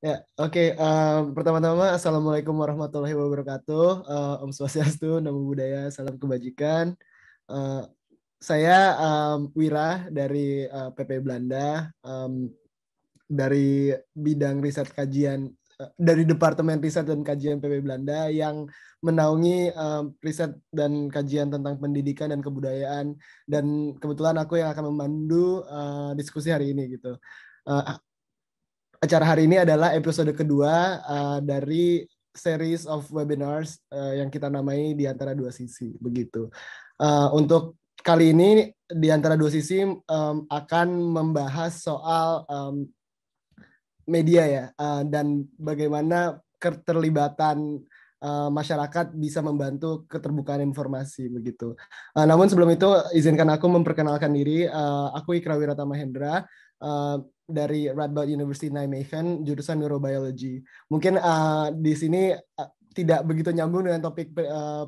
Ya, oke. Pertama-tama, Assalamualaikum warahmatullahi wabarakatuh. Om Swastiastu, Namo Buddhaya, Salam Kebajikan. Eh, saya Wira dari PP Belanda, dari bidang riset kajian, dari Departemen Riset dan Kajian PP Belanda yang menaungi riset dan kajian tentang pendidikan dan kebudayaan. Dan kebetulan aku yang akan memandu diskusi hari ini gitu. Eh, Acara hari ini adalah episode kedua dari series of webinars yang kita namai di antara dua sisi begitu. Untuk kali ini di antara dua sisi akan membahas soal media ya, dan bagaimana keterlibatan masyarakat bisa membantu keterbukaan informasi begitu. Namun sebelum itu izinkan aku memperkenalkan diri. Aku Ikra Wiratama Hendra, dari Radboud University Nijmegen, jurusan Neurobiology. Mungkin di sini tidak begitu nyambung dengan topik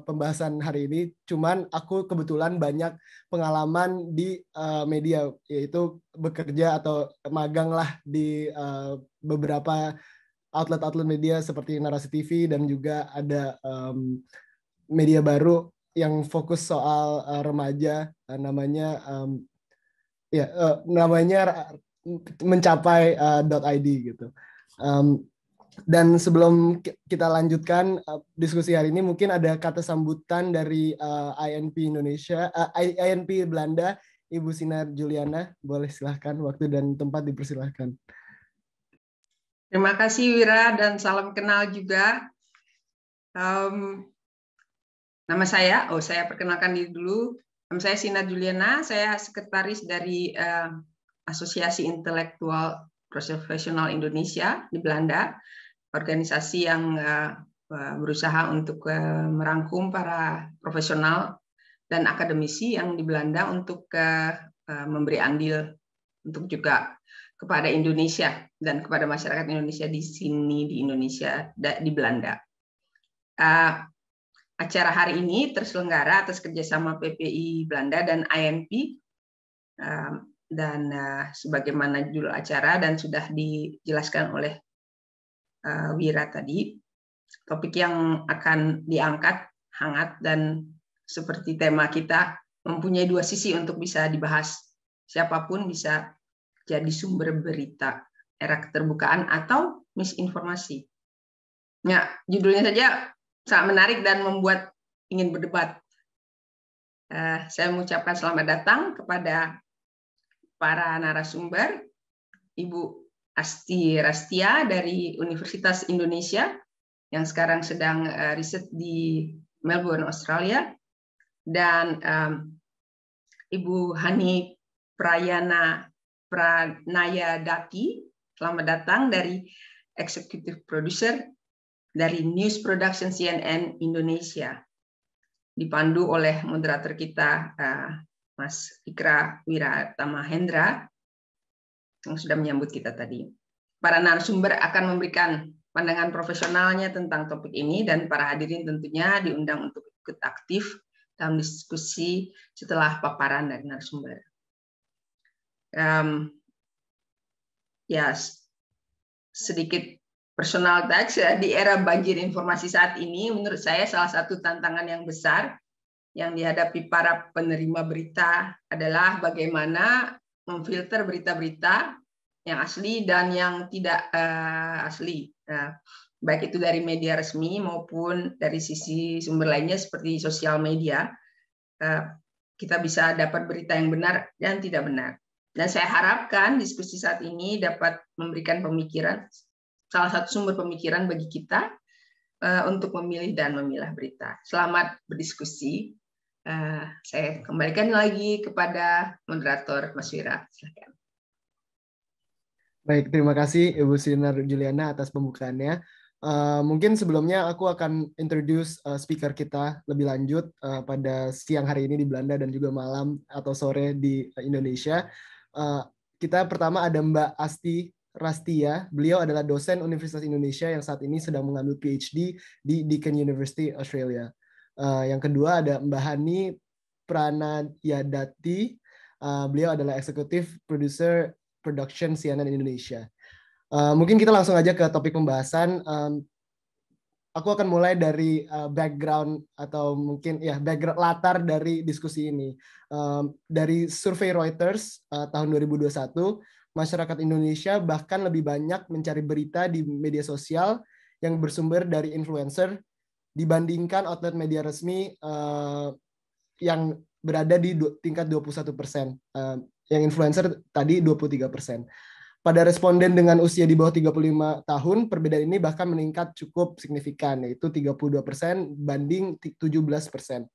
pembahasan hari ini, cuman aku kebetulan banyak pengalaman di media, yaitu bekerja atau magang lah di beberapa outlet-outlet media seperti Narasi TV, dan juga ada media baru yang fokus soal remaja, namanya mencapai .id gitu. Dan sebelum kita lanjutkan diskusi hari ini, mungkin ada kata sambutan dari INP Indonesia, INP Belanda, Ibu Sinar Juliana. Boleh silahkan, waktu dan tempat dipersilahkan. Terima kasih Wira dan salam kenal juga. Nama saya perkenalkan diri dulu. Nama saya Sinar Juliana, saya sekretaris dari Asosiasi Intelektual Profesional Indonesia di Belanda, organisasi yang berusaha untuk merangkum para profesional dan akademisi yang di Belanda untuk memberi andil untuk juga kepada Indonesia dan kepada masyarakat Indonesia di sini di Indonesia di Belanda. Acara hari ini terselenggara atas kerjasama PPI Belanda dan INP, dan sebagaimana judul acara dan sudah dijelaskan oleh Wira tadi, topik yang akan diangkat hangat dan seperti tema kita mempunyai dua sisi untuk bisa dibahas. Siapapun bisa jadi sumber berita, era keterbukaan atau misinformasi. Ya, judulnya saja sangat menarik dan membuat ingin berdebat. Saya mengucapkan selamat datang kepada para narasumber, Ibu Asti Rastia dari Universitas Indonesia yang sekarang sedang riset di Melbourne, Australia, dan Ibu Hani Pranayadati, selamat datang dari Executive Producer dari News Production CNN Indonesia, dipandu oleh moderator kita Mas Ikra Wiratama Hendra yang sudah menyambut kita tadi. Para narasumber akan memberikan pandangan profesionalnya tentang topik ini, dan para hadirin tentunya diundang untuk ikut aktif dalam diskusi setelah paparan dari narasumber. Ya, sedikit personal touch, di era banjir informasi saat ini, menurut saya salah satu tantangan yang besar yang dihadapi para penerima berita adalah bagaimana memfilter berita-berita yang asli dan yang tidak asli, baik itu dari media resmi maupun dari sisi sumber lainnya seperti sosial media. Kita bisa dapat berita yang benar dan tidak benar. Dan saya harapkan diskusi saat ini dapat memberikan pemikiran, salah satu sumber pemikiran bagi kita untuk memilih dan memilah berita. Selamat berdiskusi. Saya kembalikan lagi kepada moderator Mas Wira. Silakan. Baik, terima kasih Ibu Sinar Juliana atas pembukaannya. Mungkin sebelumnya aku akan introduce speaker kita lebih lanjut pada siang hari ini di Belanda dan juga malam atau sore di Indonesia. Kita pertama ada Mbak Asti Rastia. Beliau adalah dosen Universitas Indonesia yang saat ini sedang mengambil PhD di Deakin University, Australia. Yang kedua ada Mbak Hani Pranayadati. Beliau adalah Executive Producer Production CNN Indonesia. Mungkin kita langsung aja ke topik pembahasan. Aku akan mulai dari background atau mungkin ya background latar dari diskusi ini. Dari survei Reuters tahun 2021, masyarakat Indonesia bahkan lebih banyak mencari berita di media sosial yang bersumber dari influencer dibandingkan outlet media resmi yang berada di tingkat 21%. Yang influencer tadi 23%. Pada responden dengan usia di bawah 35 tahun, perbedaan ini bahkan meningkat cukup signifikan, yaitu 32% banding 17%.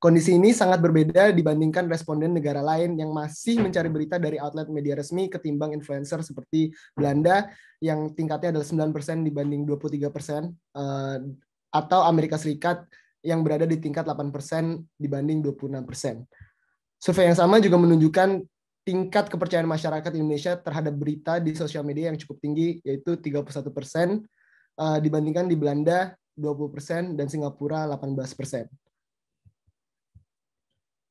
Kondisi ini sangat berbeda dibandingkan responden negara lain yang masih mencari berita dari outlet media resmi ketimbang influencer seperti Belanda yang tingkatnya adalah 9% dibanding 23%, atau Amerika Serikat yang berada di tingkat 8% dibanding 26%. Survei yang sama juga menunjukkan tingkat kepercayaan masyarakat Indonesia terhadap berita di sosial media yang cukup tinggi, yaitu 31%, dibandingkan di Belanda 20% dan Singapura 18%.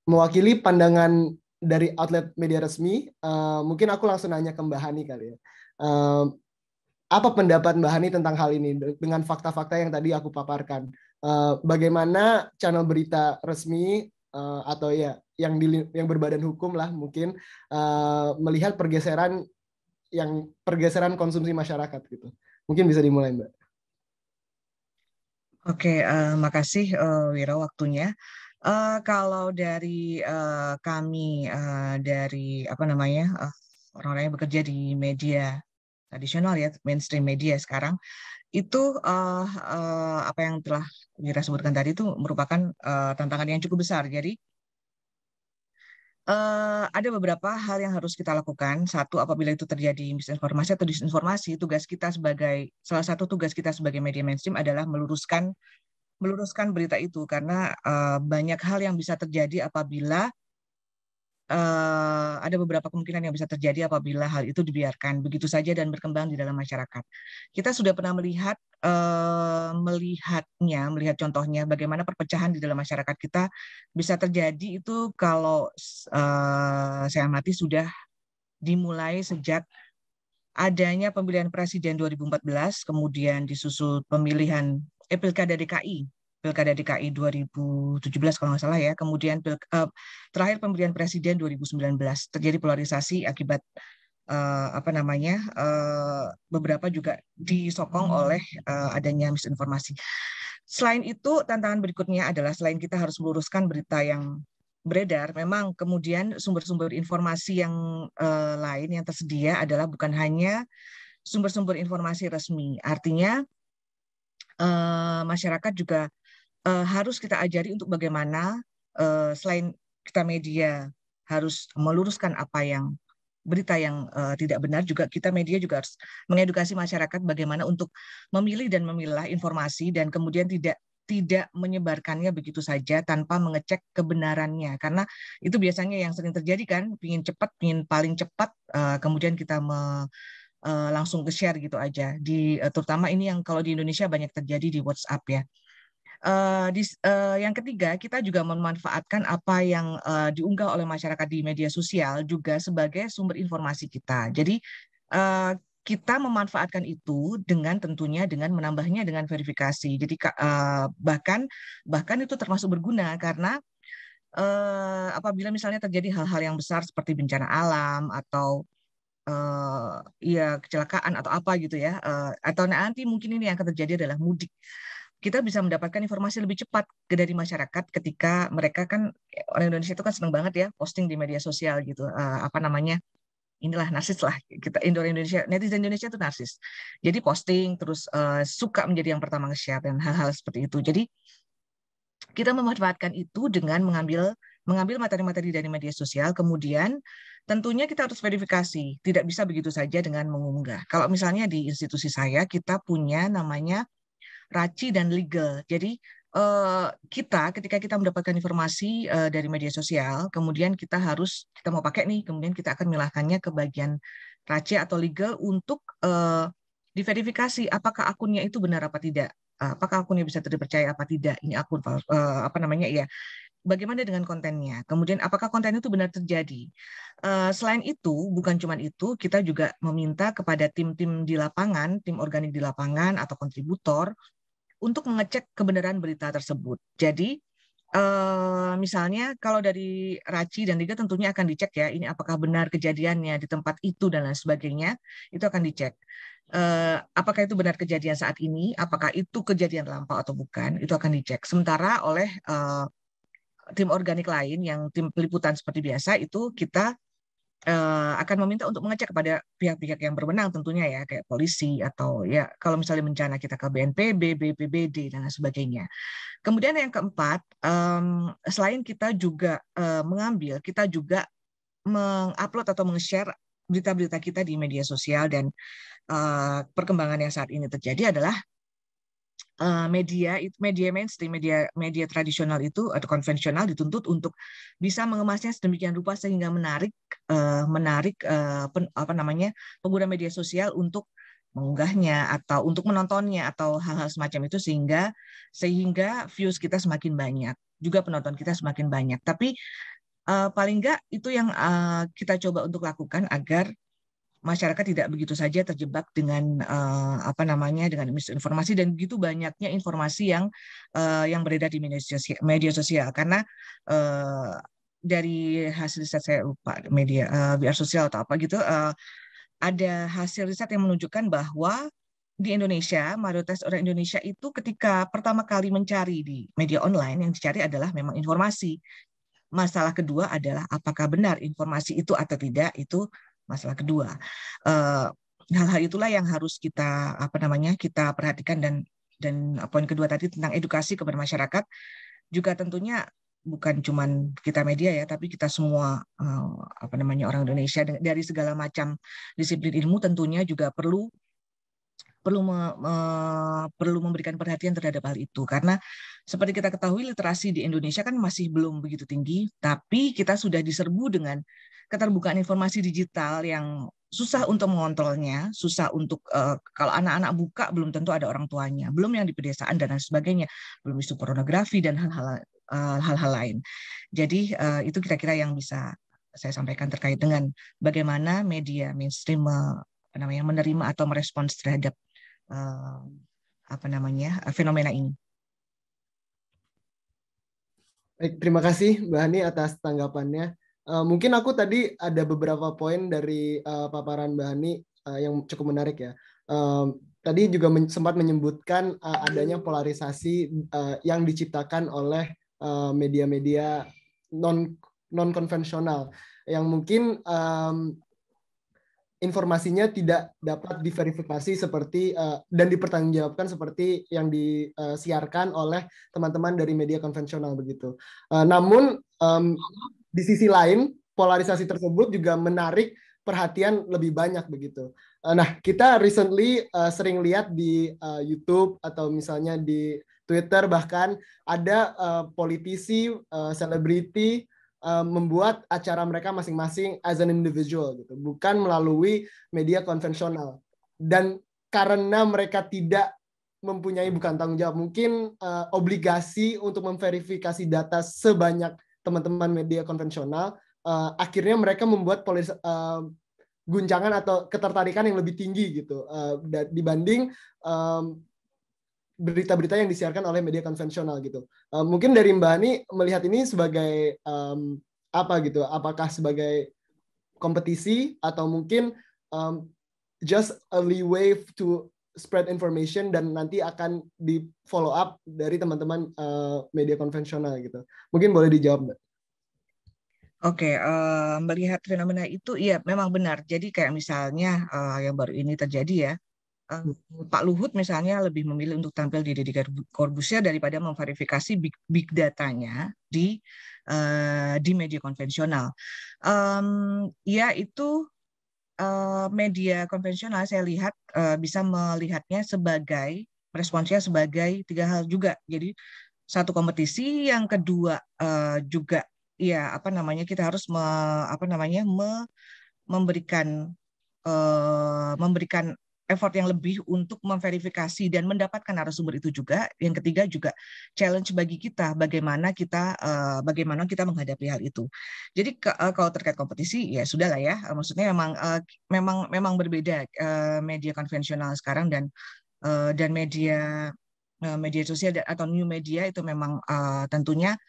Mewakili pandangan dari outlet media resmi, mungkin aku langsung nanya ke Mbak Hani kali ya. Apa pendapat Mbak Hani tentang hal ini dengan fakta-fakta yang tadi aku paparkan? Bagaimana channel berita resmi atau ya yang berbadan hukum lah mungkin melihat pergeseran konsumsi masyarakat gitu. Mungkin bisa dimulai, Mbak. Oke, makasih Wira waktunya. Kalau dari kami dari apa namanya orang-orang yang bekerja di media tradisional ya, mainstream media sekarang itu apa yang telah Wira sebutkan tadi itu merupakan tantangan yang cukup besar. Jadi ada beberapa hal yang harus kita lakukan. Satu, apabila itu terjadi misinformasi atau disinformasi, salah satu tugas kita sebagai media mainstream adalah meluruskan berita itu, karena banyak hal yang bisa terjadi apabila ada beberapa kemungkinan yang bisa terjadi apabila hal itu dibiarkan begitu saja dan berkembang di dalam masyarakat. Kita sudah pernah melihat contohnya bagaimana perpecahan di dalam masyarakat kita bisa terjadi itu kalau saya amati sudah dimulai sejak adanya pemilihan presiden 2014, kemudian disusul Pilkada DKI 2017 kalau nggak salah ya, kemudian terakhir pemilihan presiden 2019 terjadi polarisasi akibat beberapa juga disokong oleh adanya misinformasi. Selain itu, tantangan berikutnya adalah selain kita harus meluruskan berita yang beredar, memang kemudian sumber-sumber informasi yang lain yang tersedia adalah bukan hanya sumber-sumber informasi resmi. Artinya masyarakat juga harus kita ajari untuk bagaimana selain kita media harus meluruskan berita yang tidak benar, juga kita media juga harus mengedukasi masyarakat bagaimana untuk memilih dan memilah informasi dan kemudian tidak menyebarkannya begitu saja tanpa mengecek kebenarannya, karena itu biasanya yang sering terjadi kan, pingin paling cepat, kemudian kita langsung ke share gitu aja. Terutama ini yang kalau di Indonesia banyak terjadi di WhatsApp ya. Yang ketiga, kita juga memanfaatkan apa yang diunggah oleh masyarakat di media sosial juga sebagai sumber informasi kita. Jadi kita memanfaatkan itu tentunya dengan menambahnya dengan verifikasi. Jadi bahkan itu termasuk berguna karena apabila misalnya terjadi hal-hal yang besar seperti bencana alam atau kecelakaan atau apa gitu ya, atau nanti mungkin ini yang akan terjadi adalah mudik. Kita bisa mendapatkan informasi lebih cepat dari masyarakat ketika mereka kan, orang Indonesia itu kan senang banget ya posting di media sosial gitu, inilah narsis lah, netizen Indonesia itu narsis. Jadi posting terus suka menjadi yang pertama nge-share dan hal-hal seperti itu. Jadi kita memanfaatkan itu dengan mengambil materi-materi dari media sosial, kemudian tentunya kita harus verifikasi, tidak bisa begitu saja dengan mengunggah. Kalau misalnya di institusi saya, kita punya namanya RACI dan legal. Jadi ketika kita mendapatkan informasi dari media sosial, kemudian kita mau pakai nih, kemudian kita akan milahkannya ke bagian RACI atau legal untuk diverifikasi apakah akunnya itu benar apa tidak, apakah akunnya bisa terpercaya apa tidak, ini akun bagaimana dengan kontennya? Kemudian apakah konten itu benar terjadi? Selain itu, bukan cuma itu, kita juga meminta kepada tim-tim di lapangan, tim organik di lapangan atau kontributor untuk mengecek kebenaran berita tersebut. Jadi misalnya kalau dari RACI dan Liga tentunya akan dicek ya, ini apakah benar kejadiannya di tempat itu dan lain sebagainya, itu akan dicek. Apakah itu benar kejadian saat ini, apakah itu kejadian lampau atau bukan, itu akan dicek. Sementara oleh tim organik lain yang tim peliputan seperti biasa itu kita akan meminta untuk mengecek kepada pihak-pihak yang berwenang tentunya ya, kayak polisi atau ya kalau misalnya bencana kita ke BNPB, BPBD dan lain sebagainya. Kemudian yang keempat, selain kita juga kita juga mengupload atau meng-share berita-berita kita di media sosial, dan perkembangan yang saat ini terjadi adalah media mainstream, media tradisional itu atau konvensional dituntut untuk bisa mengemasnya sedemikian rupa sehingga menarik pengguna media sosial untuk mengunggahnya atau untuk menontonnya atau hal-hal semacam itu, sehingga views kita semakin banyak, juga penonton kita semakin banyak. Tapi paling enggak itu yang kita coba untuk lakukan agar masyarakat tidak begitu saja terjebak dengan dengan misinformasi dan begitu banyaknya informasi yang beredar di media sosial. Karena dari hasil riset, saya lupa biar sosial atau apa gitu, ada hasil riset yang menunjukkan bahwa di Indonesia, mayoritas orang Indonesia itu ketika pertama kali mencari di media online, yang dicari adalah memang informasi. Masalah kedua adalah apakah benar informasi itu atau tidak, itu masalah kedua. Hal-hal itulah yang harus kita kita perhatikan, dan poin kedua tadi tentang edukasi kepada masyarakat juga tentunya bukan cuma kita media ya, tapi kita semua orang Indonesia dari segala macam disiplin ilmu tentunya juga perlu memberikan perhatian terhadap hal itu, karena seperti kita ketahui literasi di Indonesia kan masih belum begitu tinggi, tapi kita sudah diserbu dengan keterbukaan informasi digital yang susah untuk mengontrolnya, susah untuk kalau anak-anak buka belum tentu ada orang tuanya, belum yang di pedesaan dan lain sebagainya, belum isu pornografi dan hal-hal lain. Jadi itu kira-kira yang bisa saya sampaikan terkait dengan bagaimana media mainstream menerima atau merespons terhadap fenomena ini. Baik, terima kasih Mbak Hani atas tanggapannya. Mungkin aku tadi ada beberapa poin dari paparan Mbak Hani yang cukup menarik ya. Tadi juga sempat menyebutkan adanya polarisasi yang diciptakan oleh media-media non konvensional yang mungkin informasinya tidak dapat diverifikasi seperti dan dipertanggungjawabkan seperti yang disiarkan oleh teman-teman dari media konvensional begitu. Namun di sisi lain polarisasi tersebut juga menarik perhatian lebih banyak begitu. Nah, kita recently sering lihat di YouTube atau misalnya di Twitter, bahkan ada politisi, selebriti membuat acara mereka masing-masing as an individual gitu, bukan melalui media konvensional. Dan karena mereka tidak mempunyai, bukan tanggung jawab, mungkin obligasi untuk memverifikasi data sebanyak teman-teman media konvensional, akhirnya mereka membuat guncangan atau ketertarikan yang lebih tinggi gitu dibanding berita-berita yang disiarkan oleh media konvensional gitu. Mungkin dari Mbak Hani melihat ini sebagai apa gitu? Apakah sebagai kompetisi atau mungkin just a leeway to spread information dan nanti akan di follow up dari teman-teman media konvensional gitu? Mungkin boleh dijawab, Mbak. Oke, melihat fenomena itu, iya memang benar. Jadi kayak misalnya yang baru ini terjadi ya, Pak Luhut misalnya lebih memilih untuk tampil di Deddy Corbuzier daripada memverifikasi big datanya di media konvensional. Ya itu media konvensional saya lihat bisa melihatnya sebagai responsnya sebagai tiga hal juga. Jadi satu kompetisi, yang kedua juga ya kita harus memberikan effort yang lebih untuk memverifikasi dan mendapatkan narasumber itu juga. Yang ketiga juga challenge bagi kita bagaimana kita menghadapi hal itu. Jadi kalau terkait kompetisi ya sudah lah ya. Maksudnya memang berbeda media konvensional sekarang dan media sosial atau new media itu memang tentunya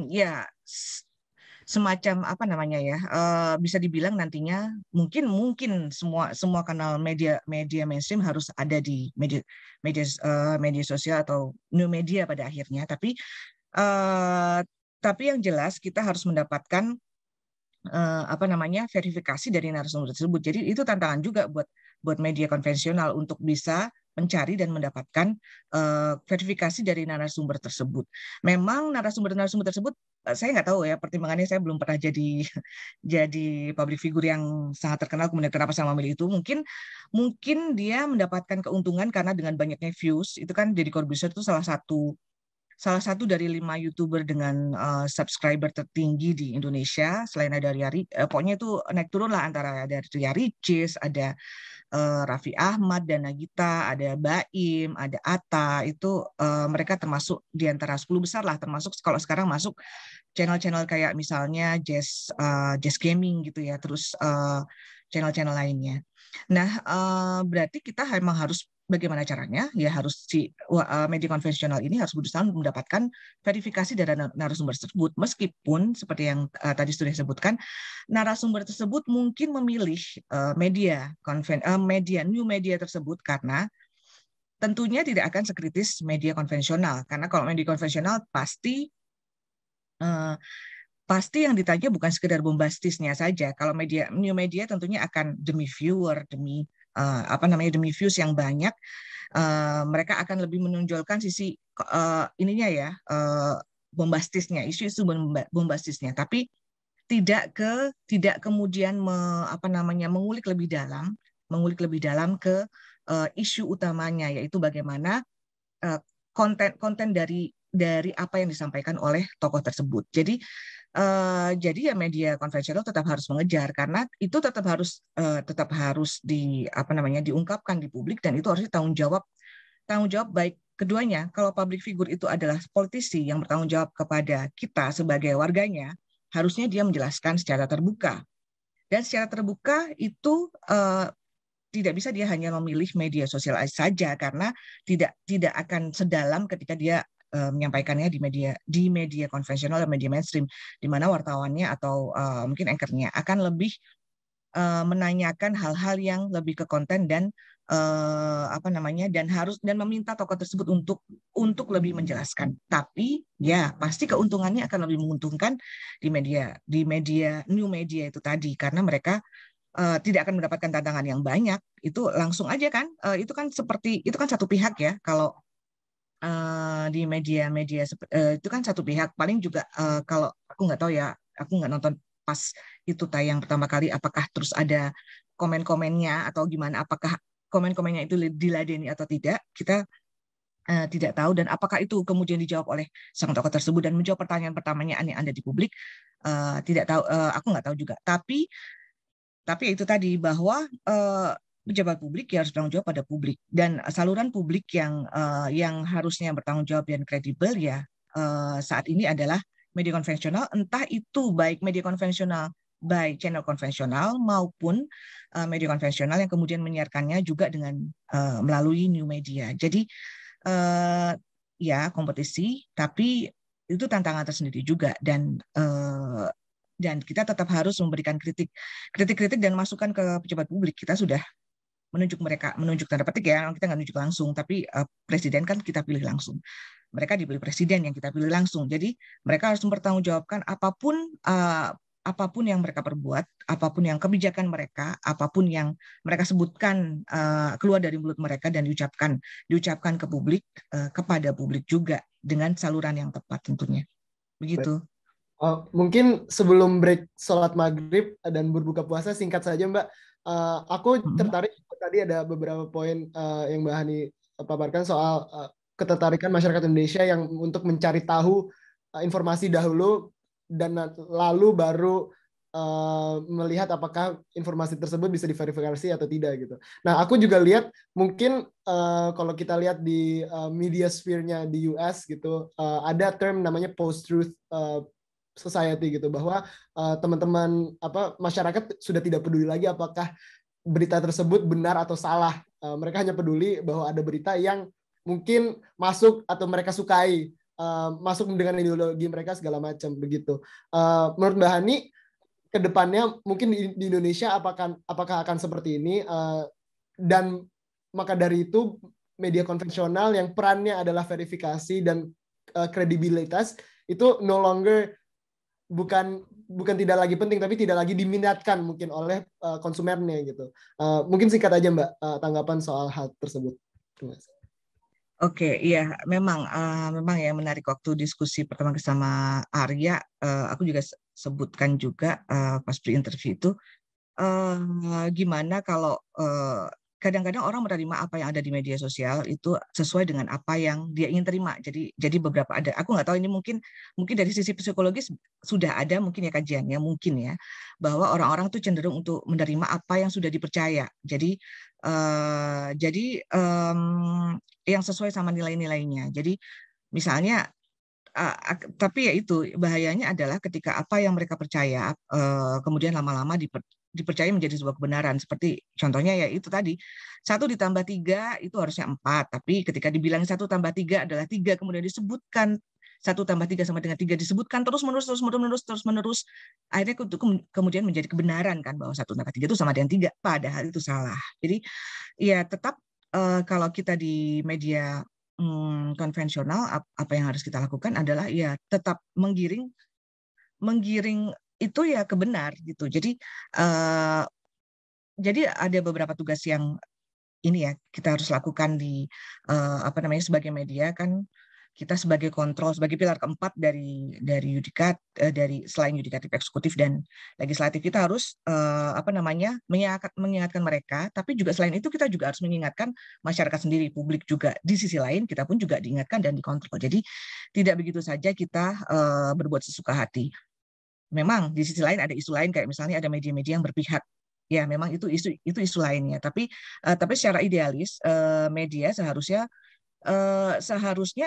ya semacam apa namanya ya, bisa dibilang nantinya mungkin semua kanal media mainstream harus ada di media sosial atau new media pada akhirnya, tapi yang jelas kita harus mendapatkan verifikasi dari narasumber tersebut. Jadi itu tantangan juga buat media konvensional untuk bisa mencari dan mendapatkan verifikasi dari narasumber tersebut. Memang narasumber tersebut saya nggak tahu ya, pertimbangannya saya belum pernah jadi public figure yang sangat terkenal, kemudian kenapa saya memilih itu. Mungkin dia mendapatkan keuntungan karena dengan banyaknya views, itu kan Deddy Corbuzier itu salah satu dari 5 YouTuber dengan subscriber tertinggi di Indonesia, selain ada pokoknya itu naik turun lah, antara ada Ria Ricis, ada Raffi Ahmad dan Nagita, ada Baim, ada Atta, itu mereka termasuk di antara 10 besar lah, termasuk kalau sekarang masuk channel-channel kayak misalnya Jazz Gaming gitu ya, terus channel-channel lainnya. Nah, berarti kita memang harus bagaimana caranya? Ya harus media konvensional ini harus berusaha mendapatkan verifikasi dari narasumber tersebut, meskipun seperti yang tadi sudah disebutkan, narasumber tersebut mungkin memilih new media tersebut karena tentunya tidak akan sekritis media konvensional. Karena kalau media konvensional pasti yang ditanya bukan sekedar bombastisnya saja. Kalau new media tentunya akan demi viewer, demi views yang banyak, mereka akan lebih menonjolkan sisi bombastisnya, isu-isu bombastisnya, tapi tidak kemudian mengulik lebih dalam ke isu utamanya, yaitu bagaimana konten dari apa yang disampaikan oleh tokoh tersebut. Jadi ya media konvensional tetap harus mengejar, karena itu tetap harus diungkapkan di publik, dan itu harus tanggung jawab baik keduanya. Kalau public figure itu adalah politisi yang bertanggung jawab kepada kita sebagai warganya, harusnya dia menjelaskan secara terbuka. Dan secara terbuka itu tidak bisa dia hanya memilih media sosial saja, karena tidak akan sedalam ketika dia menyampaikannya di media konvensional dan media mainstream, di mana wartawannya atau mungkin anchor-nya akan lebih menanyakan hal-hal yang lebih ke konten dan dan meminta tokoh tersebut untuk lebih menjelaskan. Tapi ya pasti keuntungannya akan lebih menguntungkan di media new media itu tadi, karena mereka tidak akan mendapatkan tantangan yang banyak. Itu langsung aja kan, itu kan satu pihak ya. Kalau di media itu kan satu pihak, paling juga kalau aku nggak tahu ya, aku nggak nonton pas itu tayang pertama kali, apakah terus ada komen-komennya atau gimana, apakah komen-komennya itu diladeni atau tidak, kita tidak tahu. Dan apakah itu kemudian dijawab oleh sang tokoh tersebut dan menjawab pertanyaan pertamanya yang ada di publik, tidak tahu, aku nggak tahu juga. Tapi itu tadi, bahwa pejabat publik ya harus bertanggung jawab pada publik, dan saluran publik yang harusnya bertanggung jawab dan kredibel ya saat ini adalah media konvensional, entah itu baik media konvensional by channel konvensional maupun media konvensional yang kemudian menyiarkannya juga dengan melalui new media. Jadi ya kompetisi, tapi itu tantangan tersendiri juga, dan kita tetap harus memberikan kritik dan masukan ke pejabat publik. Kita sudah menunjuk tanda petik ya, kita nggak menunjuk langsung, tapi presiden kan kita pilih langsung, mereka dipilih presiden yang kita pilih langsung. Jadi mereka harus mempertanggungjawabkan apapun yang mereka perbuat, apapun yang kebijakan mereka, apapun yang mereka sebutkan keluar dari mulut mereka dan diucapkan ke publik, kepada publik juga dengan saluran yang tepat tentunya. Begitu. Mungkin sebelum break sholat maghrib dan berbuka puasa, singkat saja Mbak. Aku tertarik, tadi ada beberapa poin yang Mbak Hani paparkan soal ketertarikan masyarakat Indonesia yang untuk mencari tahu informasi dahulu dan lalu baru melihat apakah informasi tersebut bisa diverifikasi atau tidak gitu. Nah, aku juga lihat mungkin kalau kita lihat di media sphere-nya di US gitu, ada term namanya post-truth society gitu, bahwa teman-teman masyarakat sudah tidak peduli lagi apakah berita tersebut benar atau salah. Mereka hanya peduli bahwa ada berita yang mungkin masuk atau mereka sukai, masuk dengan ideologi mereka segala macam begitu. Menurut Mbak Hani, kedepannya mungkin di Indonesia apakah akan seperti ini, dan maka dari itu media konvensional yang perannya adalah verifikasi dan kredibilitas itu no longer bukan tidak lagi penting, tapi tidak lagi diminatkan mungkin oleh konsumennya gitu. Mungkin singkat aja Mbak tanggapan soal hal tersebut. Terima kasih. Oke, iya memang ya menarik. Waktu diskusi pertama sama Arya, aku juga sebutkan juga pas pre-interview itu, gimana kalau kadang-kadang orang menerima apa yang ada di media sosial itu sesuai dengan apa yang dia ingin terima. Jadi beberapa ada, aku nggak tahu ini mungkin dari sisi psikologis sudah ada mungkin ya kajiannya mungkin ya, bahwa orang-orang tuh cenderung untuk menerima apa yang sudah dipercaya. Jadi yang sesuai sama nilai-nilainya. Jadi misalnya, tapi ya itu bahayanya adalah ketika apa yang mereka percaya kemudian lama-lama dipercaya menjadi sebuah kebenaran. Seperti contohnya ya itu tadi, 1 ditambah 3 itu harusnya 4, tapi ketika dibilang 1 tambah 3 adalah 3, kemudian disebutkan 1 tambah 3 sama dengan 3 disebutkan terus-menerus, akhirnya kemudian menjadi kebenaran kan, bahwa 1 tambah 3 itu sama dengan 3, padahal itu salah. Jadi ya tetap kalau kita di media konvensional, apa yang harus kita lakukan adalah ya tetap menggiring itu ya ke benar gitu. Jadi ada beberapa tugas yang ini ya kita harus lakukan di sebagai media kan. Kita sebagai kontrol, sebagai pilar keempat dari yudikat, dari selain yudikatif, eksekutif dan legislatif, kita harus mengingatkan mereka, tapi juga selain itu kita juga harus mengingatkan masyarakat sendiri, publik juga. Di sisi lain kita pun juga diingatkan dan dikontrol. Jadi tidak begitu saja kita berbuat sesuka hati. Memang di sisi lain ada isu lain, kayak misalnya ada media-media yang berpihak. Ya, memang itu isu lainnya. Tapi secara idealis media seharusnya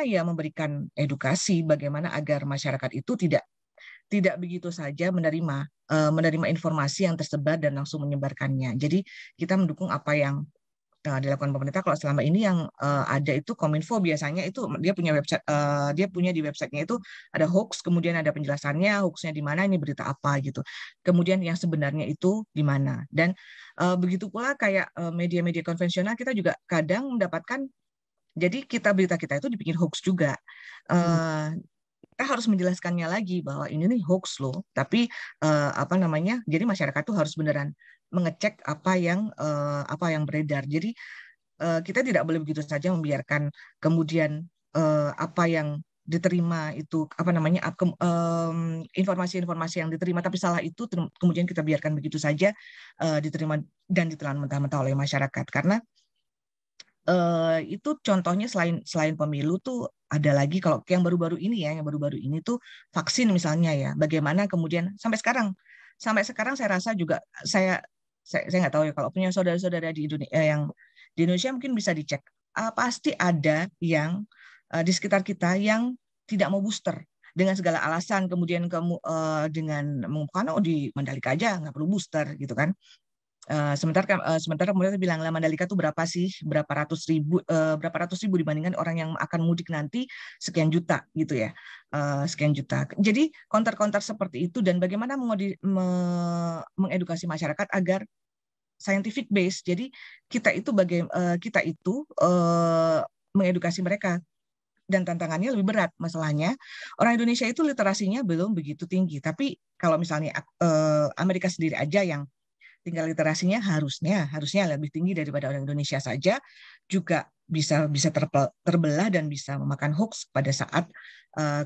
ya memberikan edukasi bagaimana agar masyarakat itu tidak begitu saja menerima informasi yang tersebar dan langsung menyebarkannya. Jadi kita mendukung apa yang dilakukan pemerintah. Kalau selama ini yang ada itu Kominfo, biasanya itu dia punya website, dia punya di websitenya itu ada hoax, kemudian ada penjelasannya hoaxnya di mana, ini berita apa gitu. Kemudian yang sebenarnya itu di mana. Dan begitu pula kayak media-media konvensional, kita juga kadang mendapatkan, jadi berita kita itu dipikir hoax juga. Kita harus menjelaskannya lagi bahwa ini nih hoax loh. Tapi jadi masyarakat tuh harus beneran mengecek apa yang beredar. Jadi kita tidak boleh begitu saja membiarkan kemudian apa yang diterima itu informasi-informasi yang diterima tapi salah itu kemudian kita biarkan begitu saja diterima dan ditelan mentah-mentah oleh masyarakat. Karena itu contohnya selain pemilu tuh ada lagi, kalau yang baru-baru ini tuh vaksin misalnya ya, bagaimana kemudian sampai sekarang saya rasa juga saya nggak tahu ya, kalau punya saudara-saudara di Indonesia mungkin bisa dicek, pasti ada yang di sekitar kita yang tidak mau booster dengan segala alasan, kemudian dengan mengumumkan di Mandalika aja nggak perlu booster gitu kan. Sementara kemudian bilang lah, Mandalika tuh berapa ratus ribu dibandingkan orang yang akan mudik nanti sekian juta gitu ya, sekian juta. Jadi counter seperti itu, dan bagaimana mengedukasi masyarakat agar scientific base. Jadi kita itu mengedukasi mereka, dan tantangannya lebih berat. Masalahnya orang Indonesia itu literasinya belum begitu tinggi, tapi kalau misalnya Amerika sendiri aja yang tinggal literasinya harusnya lebih tinggi daripada orang Indonesia saja, juga bisa terbelah dan bisa memakan hoax pada saat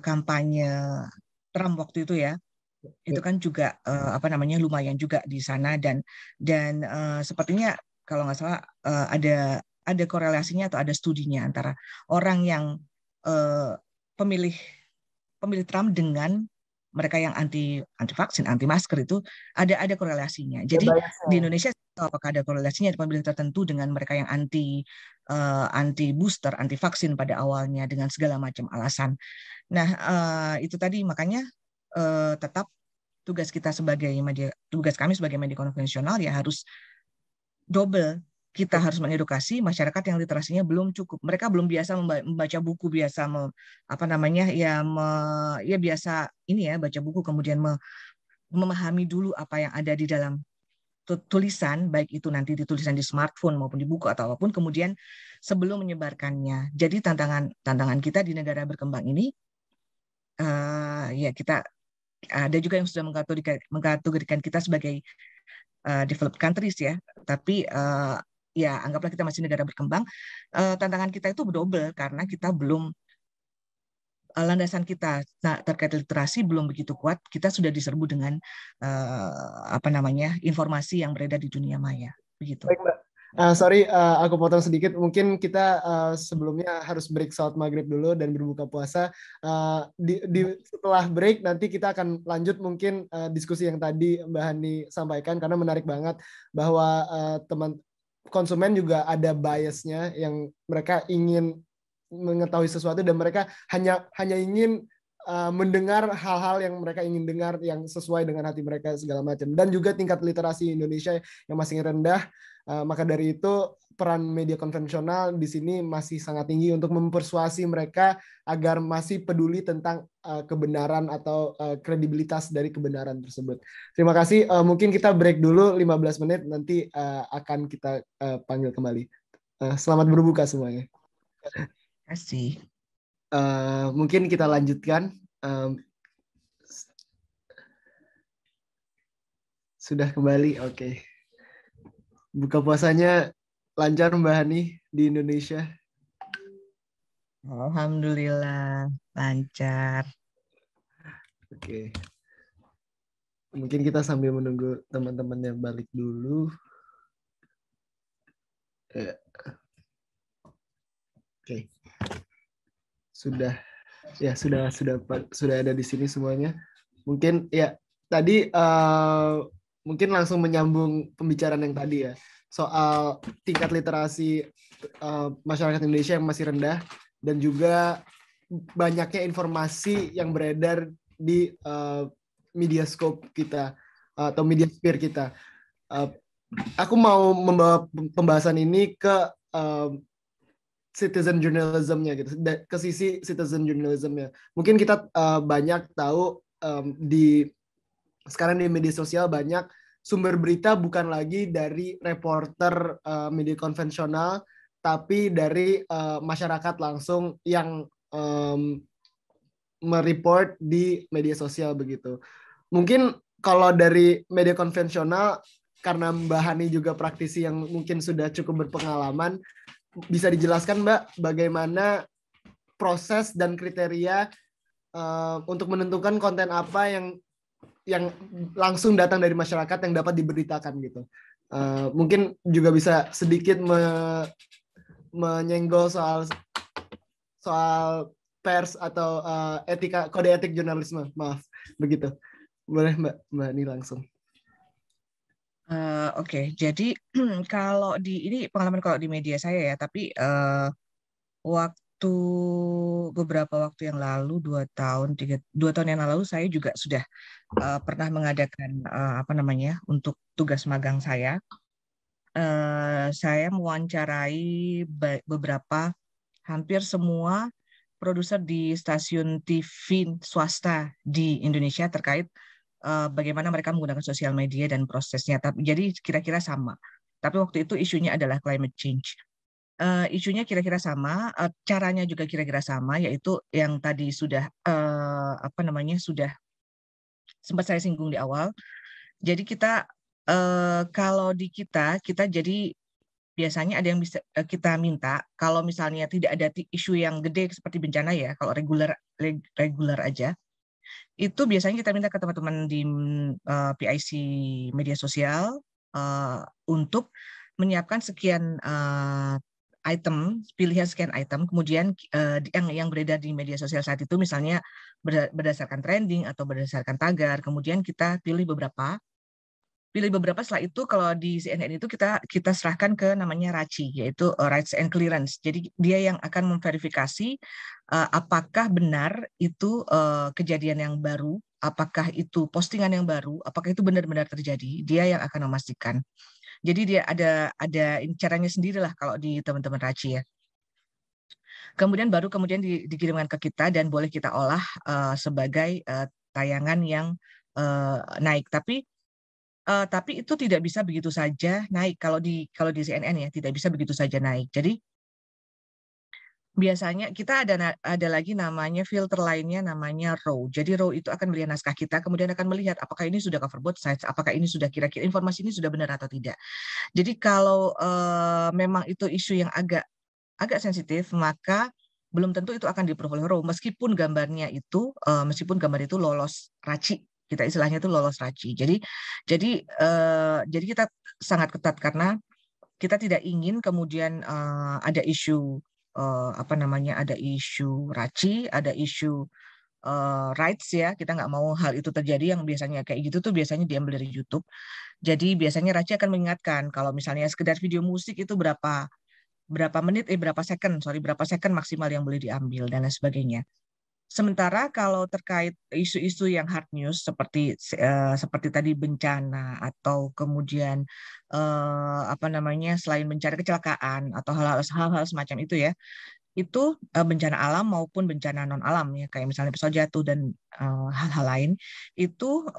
kampanye Trump waktu itu ya. Itu kan juga lumayan juga di sana, dan sepertinya kalau nggak salah ada korelasinya atau ada studinya antara orang yang pemilih Trump dengan mereka yang anti vaksin, anti masker itu ada korelasinya. Jadi di Indonesia apakah ada korelasinya apabila tertentu dengan mereka yang anti booster, anti vaksin pada awalnya dengan segala macam alasan. Nah, itu tadi makanya tetap tugas kami sebagai media konvensional ya harus double. Kita harus mengedukasi masyarakat yang literasinya belum cukup. Mereka belum biasa membaca buku, biasa biasa ini ya, baca buku kemudian memahami dulu apa yang ada di dalam tulisan, baik itu nanti ditulisan di smartphone maupun di buku atau apapun, kemudian sebelum menyebarkannya. Jadi tantangan kita di negara berkembang ini, ya kita ada juga yang sudah mengkategorikan kita sebagai developed countries ya, tapi ya anggaplah kita masih negara berkembang. Tantangan kita itu double karena kita belum landasan kita terkait literasi belum begitu kuat. Kita sudah diserbu dengan informasi yang beredar di dunia maya. Begitu. Baik, Mbak. Sorry, aku potong sedikit. Mungkin kita sebelumnya harus break salat maghrib dulu dan berbuka puasa. Setelah break nanti kita akan lanjut mungkin diskusi yang tadi Mbak Hani sampaikan karena menarik banget bahwa teman konsumen juga ada biasnya yang mereka ingin mengetahui sesuatu dan mereka hanya ingin mendengar hal-hal yang mereka ingin dengar yang sesuai dengan hati mereka segala macam, dan juga tingkat literasi Indonesia yang masih rendah. Maka dari itu peran media konvensional di sini masih sangat tinggi untuk mempersuasi mereka agar masih peduli tentang kebenaran atau kredibilitas dari kebenaran tersebut. Terima kasih. Mungkin kita break dulu 15 menit, nanti akan kita panggil kembali. Selamat berbuka semuanya. Terima kasih. Mungkin kita lanjutkan. Sudah kembali, oke. Buka puasanya lancar Mbak Hani di Indonesia? Alhamdulillah lancar. Oke. Mungkin kita sambil menunggu teman-teman yang balik dulu. Oke. Sudah ada di sini semuanya. Mungkin ya tadi mungkin langsung menyambung pembicaraan yang tadi ya, soal tingkat literasi masyarakat Indonesia yang masih rendah dan juga banyaknya informasi yang beredar di media scope kita atau media sphere kita. Aku mau membawa pembahasan ini ke citizen journalism-nya gitu, ke sisi citizen journalism-nya. Mungkin kita banyak tahu sekarang di media sosial banyak sumber berita bukan lagi dari reporter media konvensional, tapi dari masyarakat langsung yang mereport di media sosial begitu. Mungkin kalau dari media konvensional, karena Mbak Hani juga praktisi yang mungkin sudah cukup berpengalaman, bisa dijelaskan Mbak bagaimana proses dan kriteria untuk menentukan konten apa yang langsung datang dari masyarakat yang dapat diberitakan gitu. Mungkin juga bisa sedikit menyenggol soal pers atau kode etik jurnalisme, maaf begitu. Boleh Mbak Hani langsung. Oke, jadi kalau ini pengalaman kalau di media saya ya, tapi beberapa waktu yang lalu, 2 tahun yang lalu saya juga sudah pernah mengadakan untuk tugas magang saya. Saya mewawancarai beberapa, hampir semua produser di stasiun TV swasta di Indonesia terkait bagaimana mereka menggunakan sosial media dan prosesnya. Jadi kira-kira sama. Tapi waktu itu isunya adalah climate change. Isunya kira-kira sama, caranya juga kira-kira sama, yaitu yang tadi sudah sudah sempat saya singgung di awal. Jadi kita kalau di kita jadi biasanya ada yang bisa kita minta kalau misalnya tidak ada isu yang gede seperti bencana ya, kalau regular aja. Itu biasanya kita minta ke teman-teman di PIC media sosial untuk menyiapkan sekian item, pilihan sekian item, kemudian yang beredar di media sosial saat itu misalnya berdasarkan trending atau berdasarkan tagar, kemudian kita pilih beberapa. Setelah itu kalau di CNN itu kita serahkan ke namanya RACI, yaitu Rights and Clearance. Jadi dia yang akan memverifikasi apakah benar itu kejadian yang baru, apakah itu postingan yang baru, apakah itu benar-benar terjadi. Dia yang akan memastikan. Jadi dia ada caranya sendirilah kalau di teman-teman RACI ya. Kemudian dikirimkan ke kita dan boleh kita olah sebagai tayangan yang naik. Tapi itu tidak bisa begitu saja naik kalau di CNN ya, tidak bisa begitu saja naik. Jadi biasanya kita ada lagi namanya filter lainnya namanya RAW. Jadi RAW itu akan melihat naskah kita, kemudian akan melihat apakah ini sudah cover both sides, apakah ini sudah kira-kira informasi ini sudah benar atau tidak. Jadi kalau memang itu isu yang agak sensitif, maka belum tentu itu akan di-approve oleh RAW meskipun gambar itu lolos RACI. Kita istilahnya itu lolos RACI. Jadi kita sangat ketat karena kita tidak ingin kemudian ada isu ada isu RACI, ada isu rights ya. Kita nggak mau hal itu terjadi, yang biasanya kayak gitu tuh biasanya diambil dari YouTube. Jadi biasanya RACI akan mengingatkan kalau misalnya sekedar video musik itu berapa second maksimal yang boleh diambil dan lain sebagainya. Sementara kalau terkait isu-isu yang hard news seperti tadi bencana atau kemudian selain bencana kecelakaan atau hal-hal semacam itu ya, itu bencana alam maupun bencana non alam ya, kayak misalnya pesawat jatuh dan hal-hal lain itu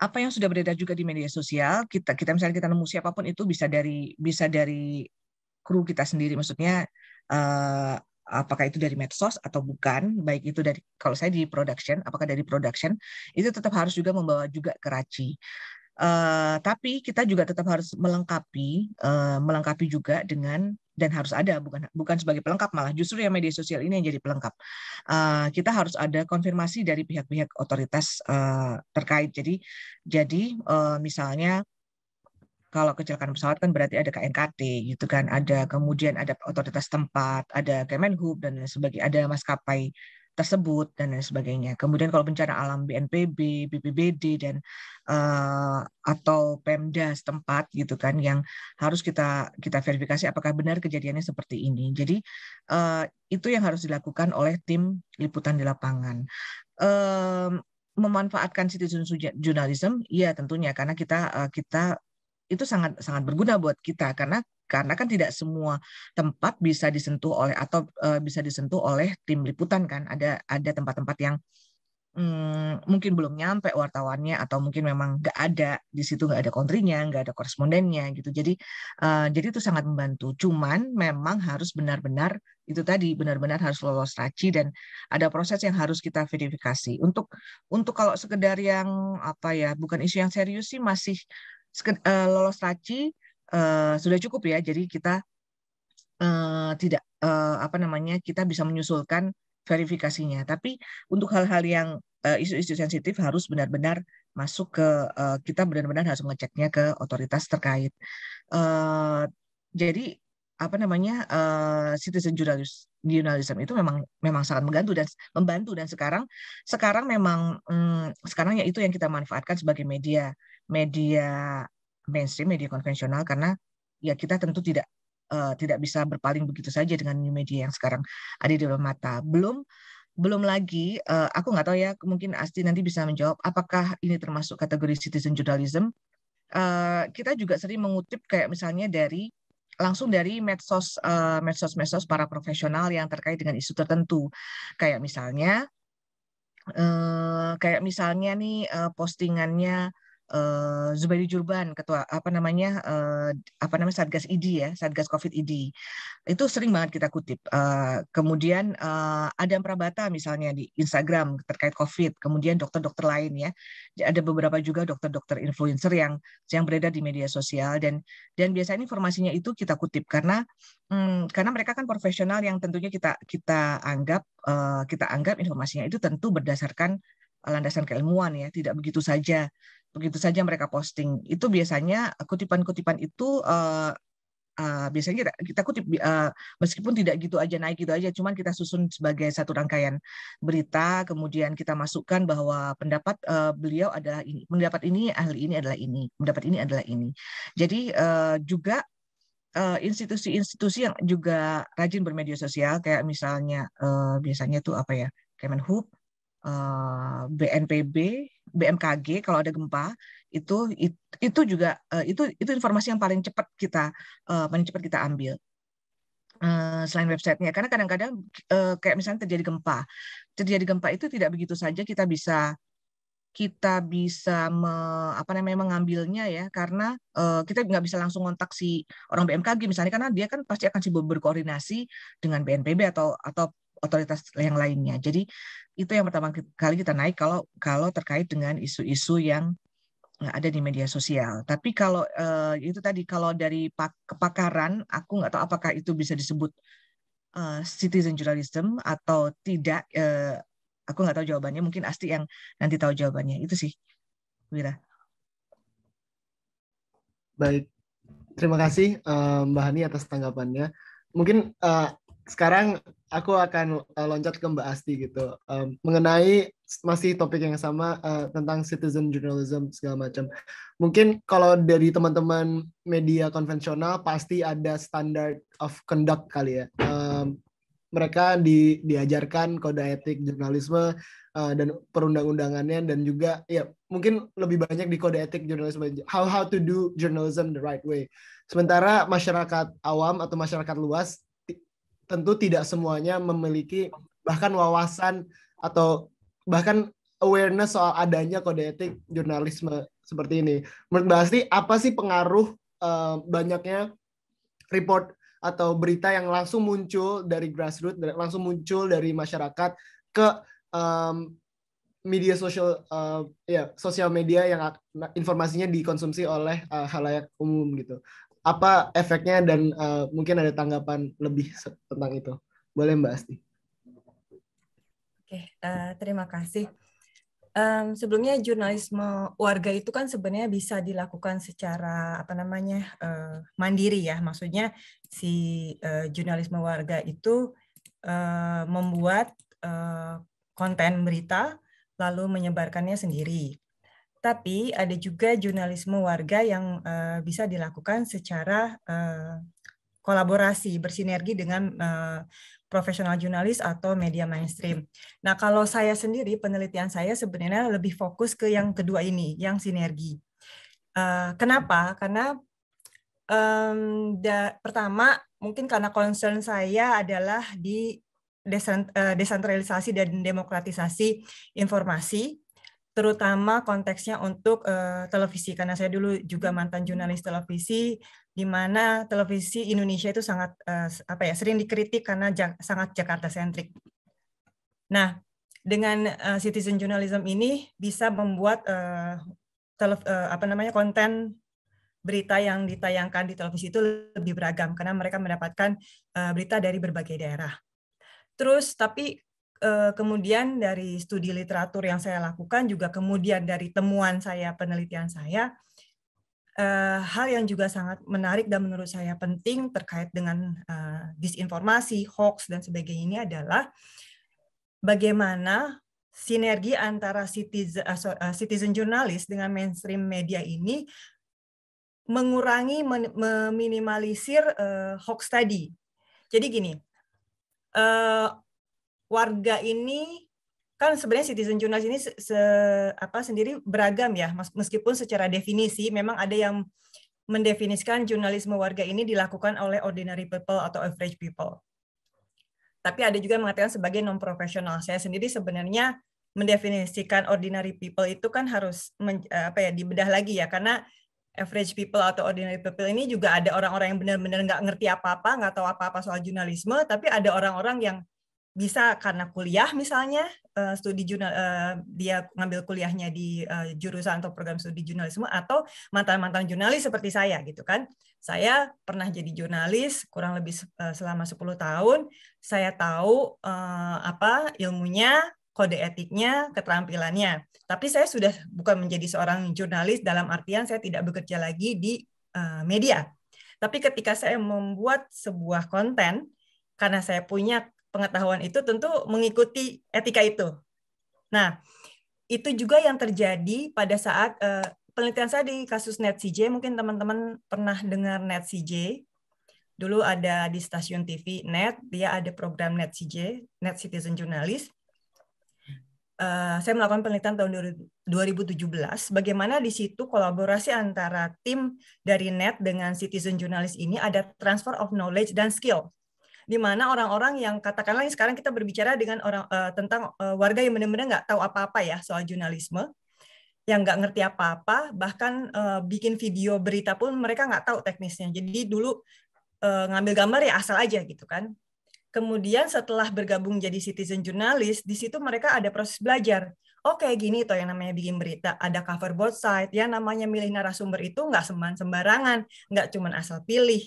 apa yang sudah beredar juga di media sosial, kita misalnya kita nemu siapapun itu bisa dari kru kita sendiri, maksudnya apakah itu dari medsos atau bukan, baik itu dari, kalau saya di production, apakah dari production, itu tetap harus juga membawa juga ke RACI. Tapi kita juga tetap harus melengkapi juga dengan, dan harus ada, bukan sebagai pelengkap, malah justru yang media sosial ini yang jadi pelengkap. Kita harus ada konfirmasi dari pihak-pihak otoritas terkait. Jadi misalnya kalau kecelakaan pesawat kan berarti ada KNKT gitu kan, kemudian ada otoritas tempat, ada Kemenhub dan lain sebagainya, ada maskapai tersebut dan lain sebagainya. Kemudian kalau bencana alam BNPB, BPBD dan atau Pemda setempat gitu kan, yang harus kita verifikasi apakah benar kejadiannya seperti ini. Jadi itu yang harus dilakukan oleh tim liputan di lapangan. Memanfaatkan citizen journalism, iya tentunya, karena kita itu sangat sangat berguna buat kita, karena kan tidak semua tempat bisa disentuh oleh tim liputan kan. Ada tempat-tempat yang mungkin belum nyampe wartawannya, atau mungkin memang nggak ada di situ, nggak ada kontrinya, nggak ada korespondennya gitu. Jadi itu sangat membantu. Cuman memang harus benar-benar harus lolos RACI dan ada proses yang harus kita verifikasi. Untuk kalau sekedar yang bukan isu yang serius sih, masih lolos RACI sudah cukup ya. Jadi kita tidak kita bisa menyusulkan verifikasinya. Tapi untuk hal-hal yang isu-isu sensitif harus benar-benar masuk ke kita benar-benar harus mengeceknya ke otoritas terkait. Jadi citizen journalism itu memang sangat membantu dan sekarang memang sekarang ya itu yang kita manfaatkan sebagai media mainstream, media konvensional, karena ya kita tentu tidak bisa berpaling begitu saja dengan new media yang sekarang ada di depan mata. Belum lagi, aku nggak tahu ya, mungkin Asti nanti bisa menjawab apakah ini termasuk kategori citizen journalism. Kita juga sering mengutip kayak misalnya langsung dari medsos para profesional yang terkait dengan isu tertentu, kayak misalnya nih postingannya Zubairi Jurban, ketua Satgas ID ya, Satgas Covid ID, itu sering banget kita kutip. Kemudian Adam Prabata misalnya di Instagram terkait Covid, kemudian dokter-dokter lain ya, ada beberapa juga dokter-dokter influencer yang beredar di media sosial, dan biasanya informasinya itu kita kutip karena mereka kan profesional yang tentunya kita anggap informasinya itu tentu berdasarkan landasan keilmuan ya, tidak begitu saja mereka posting. Itu biasanya kutipan-kutipan itu biasanya kita kutip meskipun tidak gitu aja naik gitu aja, cuman kita susun sebagai satu rangkaian berita, kemudian kita masukkan bahwa pendapat beliau adalah ini, pendapat ini ahli ini adalah ini, pendapat ini adalah ini. Jadi juga institusi-institusi yang juga rajin bermedia sosial, kayak misalnya biasanya tuh apa ya, Kemenhub, BNPB, BMKG kalau ada gempa itu juga itu informasi yang paling cepat kita ambil. Selain websitenya, karena kadang-kadang kayak misalnya terjadi gempa itu tidak begitu saja kita bisa mengambilnya ya, karena kita nggak bisa langsung kontak si orang BMKG misalnya, karena dia kan pasti akan sibuk berkoordinasi dengan BNPB atau otoritas yang lainnya. Jadi itu yang pertama kali kita naik kalau terkait dengan isu-isu yang ada di media sosial. Tapi kalau itu tadi, kalau dari kepakaran, aku nggak tahu apakah itu bisa disebut citizen journalism atau tidak. Aku nggak tahu jawabannya. Mungkin Asti yang nanti tahu jawabannya. Itu sih, Wira. Baik, terima kasih Mbak Hani atas tanggapannya. Mungkin sekarang aku akan loncat ke Mbak Asti gitu, mengenai masih topik yang sama tentang citizen journalism segala macam. Mungkin kalau dari teman-teman media konvensional pasti ada standard of conduct kali ya. Mereka diajarkan kode etik jurnalisme dan perundang-undangannya, dan juga ya mungkin lebih banyak di kode etik jurnalisme, how to do journalism the right way. Sementara masyarakat awam atau masyarakat luas tentu tidak semuanya memiliki bahkan wawasan atau bahkan awareness soal adanya kode etik jurnalisme seperti ini. Menurut Mbak Asti, apa sih pengaruh banyaknya report atau berita yang langsung muncul dari grassroots, langsung muncul dari masyarakat ke media sosial, sosial media yang informasinya dikonsumsi oleh khalayak umum gitu? Apa efeknya, dan mungkin ada tanggapan lebih tentang itu? Boleh Mbak Asti. Oke, terima kasih. Sebelumnya jurnalisme warga itu kan sebenarnya bisa dilakukan secara mandiri ya. Maksudnya si jurnalisme warga itu membuat konten berita lalu menyebarkannya sendiri. Tapi ada juga jurnalisme warga yang bisa dilakukan secara kolaborasi, bersinergi dengan profesional jurnalis atau media mainstream. Nah, kalau saya sendiri, penelitian saya sebenarnya lebih fokus ke yang kedua ini, yang sinergi. Kenapa? Karena pertama, mungkin karena concern saya adalah di desentralisasi dan demokratisasi informasi, terutama konteksnya untuk televisi, karena saya dulu juga mantan jurnalis televisi, di mana televisi Indonesia itu sangat sering dikritik karena sangat Jakarta-sentrik. Nah, dengan citizen journalism ini bisa membuat konten berita yang ditayangkan di televisi itu lebih beragam karena mereka mendapatkan berita dari berbagai daerah. Terus tapi kemudian dari studi literatur yang saya lakukan, juga kemudian dari temuan saya, penelitian saya, hal yang juga sangat menarik dan menurut saya penting terkait dengan disinformasi, hoax, dan sebagainya ini adalah bagaimana sinergi antara citizen jurnalis dengan mainstream media ini mengurangi, meminimalisir hoax tadi. Jadi gini, warga ini kan sebenarnya citizen journalist ini sendiri beragam ya, meskipun secara definisi memang ada yang mendefinisikan jurnalisme warga ini dilakukan oleh ordinary people atau average people. Tapi ada juga yang mengatakan sebagai non-profesional. Saya sendiri sebenarnya mendefinisikan ordinary people itu kan harus dibedah lagi ya, karena average people atau ordinary people ini juga ada orang-orang yang benar-benar nggak ngerti apa-apa, nggak tahu apa-apa soal jurnalisme, tapi ada orang-orang yang bisa karena kuliah misalnya, studi jurnal, dia ngambil kuliahnya di jurusan atau program studi jurnalisme, atau mantan-mantan jurnalis seperti saya gitu kan. Saya pernah jadi jurnalis kurang lebih selama 10 tahun. Saya tahu apa ilmunya, kode etiknya, keterampilannya. Tapi saya sudah bukan menjadi seorang jurnalis dalam artian saya tidak bekerja lagi di media. Tapi ketika saya membuat sebuah konten, karena saya punya pengetahuan itu, tentu mengikuti etika itu. Nah, itu juga yang terjadi pada saat penelitian saya di kasus NetCJ. Mungkin teman-teman pernah dengar NetCJ. Dulu ada di stasiun TV Net, dia ada program NetCJ, Net Citizen Journalist. Saya melakukan penelitian tahun 2017, bagaimana di situ kolaborasi antara tim dari Net dengan Citizen Journalist ini ada transfer of knowledge dan skill, di mana orang-orang yang katakanlah sekarang kita berbicara dengan orang tentang warga yang benar-benar nggak tahu apa-apa ya soal jurnalisme, yang nggak ngerti apa-apa, bahkan bikin video berita pun mereka nggak tahu teknisnya. Jadi dulu ngambil gambar ya asal aja gitu kan. Kemudian setelah bergabung jadi citizen journalist, di situ mereka ada proses belajar. Oh kayak gini toh yang namanya bikin berita, ada cover both side, yang namanya milih narasumber itu nggak sembarangan, nggak cuma asal pilih.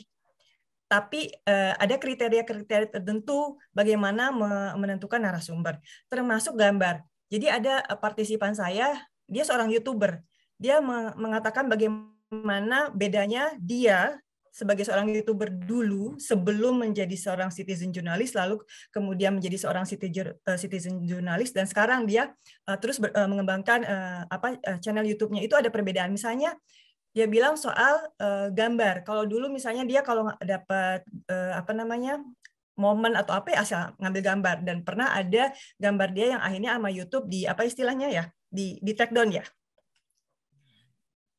Tapi ada kriteria-kriteria tertentu bagaimana menentukan narasumber, termasuk gambar. Jadi ada partisipan saya, dia seorang YouTuber. Dia mengatakan bagaimana bedanya dia sebagai seorang YouTuber dulu sebelum menjadi seorang citizen journalist, lalu kemudian menjadi seorang citizen journalist, dan sekarang dia terus mengembangkan channel YouTube-nya. Itu ada perbedaan. Misalnya dia bilang soal gambar. Kalau dulu misalnya dia kalau dapat momen atau apa ya asal ngambil gambar, dan pernah ada gambar dia yang akhirnya sama YouTube di apa istilahnya ya, di take down ya.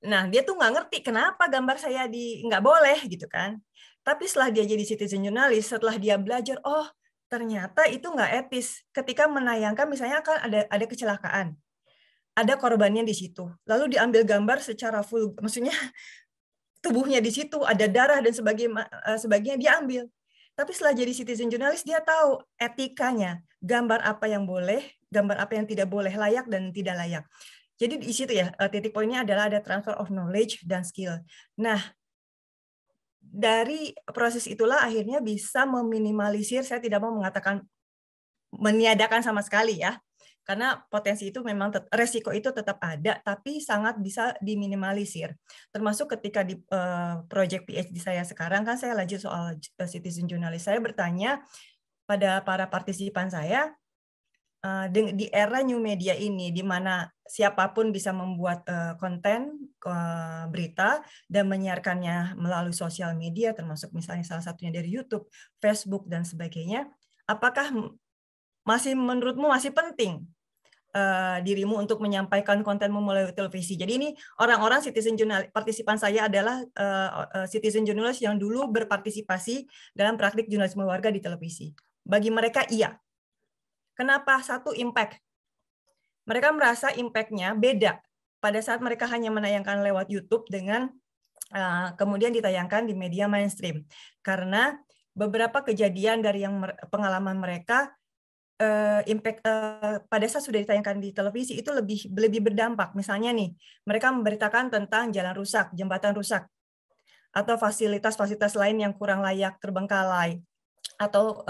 Nah, dia tuh nggak ngerti kenapa gambar saya nggak boleh gitu kan. Tapi setelah dia jadi citizen journalist, setelah dia belajar, oh ternyata itu nggak etis. Ketika menayangkan misalnya kan ada kecelakaan, ada korbannya di situ, lalu diambil gambar secara full, maksudnya tubuhnya di situ, ada darah dan sebagainya dia ambil. Tapi setelah jadi citizen journalist, dia tahu etikanya, gambar apa yang boleh, gambar apa yang tidak boleh, layak dan tidak layak. Jadi di situ ya, titik poinnya adalah ada transfer of knowledge dan skill. Nah, dari proses itulah akhirnya bisa meminimalisir, saya tidak mau mengatakan meniadakan sama sekali ya, karena potensi itu memang, resiko itu tetap ada, tapi sangat bisa diminimalisir. Termasuk ketika di project PhD saya sekarang, kan saya lanjut soal citizen journalist, saya bertanya pada para partisipan saya, di era new media ini, di mana siapapun bisa membuat konten berita dan menyiarkannya melalui sosial media, termasuk misalnya salah satunya dari YouTube, Facebook, dan sebagainya, apakah menurutmu masih penting dirimu untuk menyampaikan kontenmu melalui televisi? Jadi ini orang-orang citizen journalist, partisipan saya adalah citizen journalist yang dulu berpartisipasi dalam praktik jurnalisme warga di televisi. Bagi mereka iya. Kenapa? Satu, impact. Mereka merasa impact-nya beda pada saat mereka hanya menayangkan lewat YouTube dengan kemudian ditayangkan di media mainstream. Karena beberapa kejadian dari yang pengalaman mereka, impact pada saat sudah ditayangkan di televisi itu lebih berdampak. Misalnya nih, mereka memberitakan tentang jalan rusak, jembatan rusak, atau fasilitas-fasilitas lain yang kurang layak, terbengkalai, atau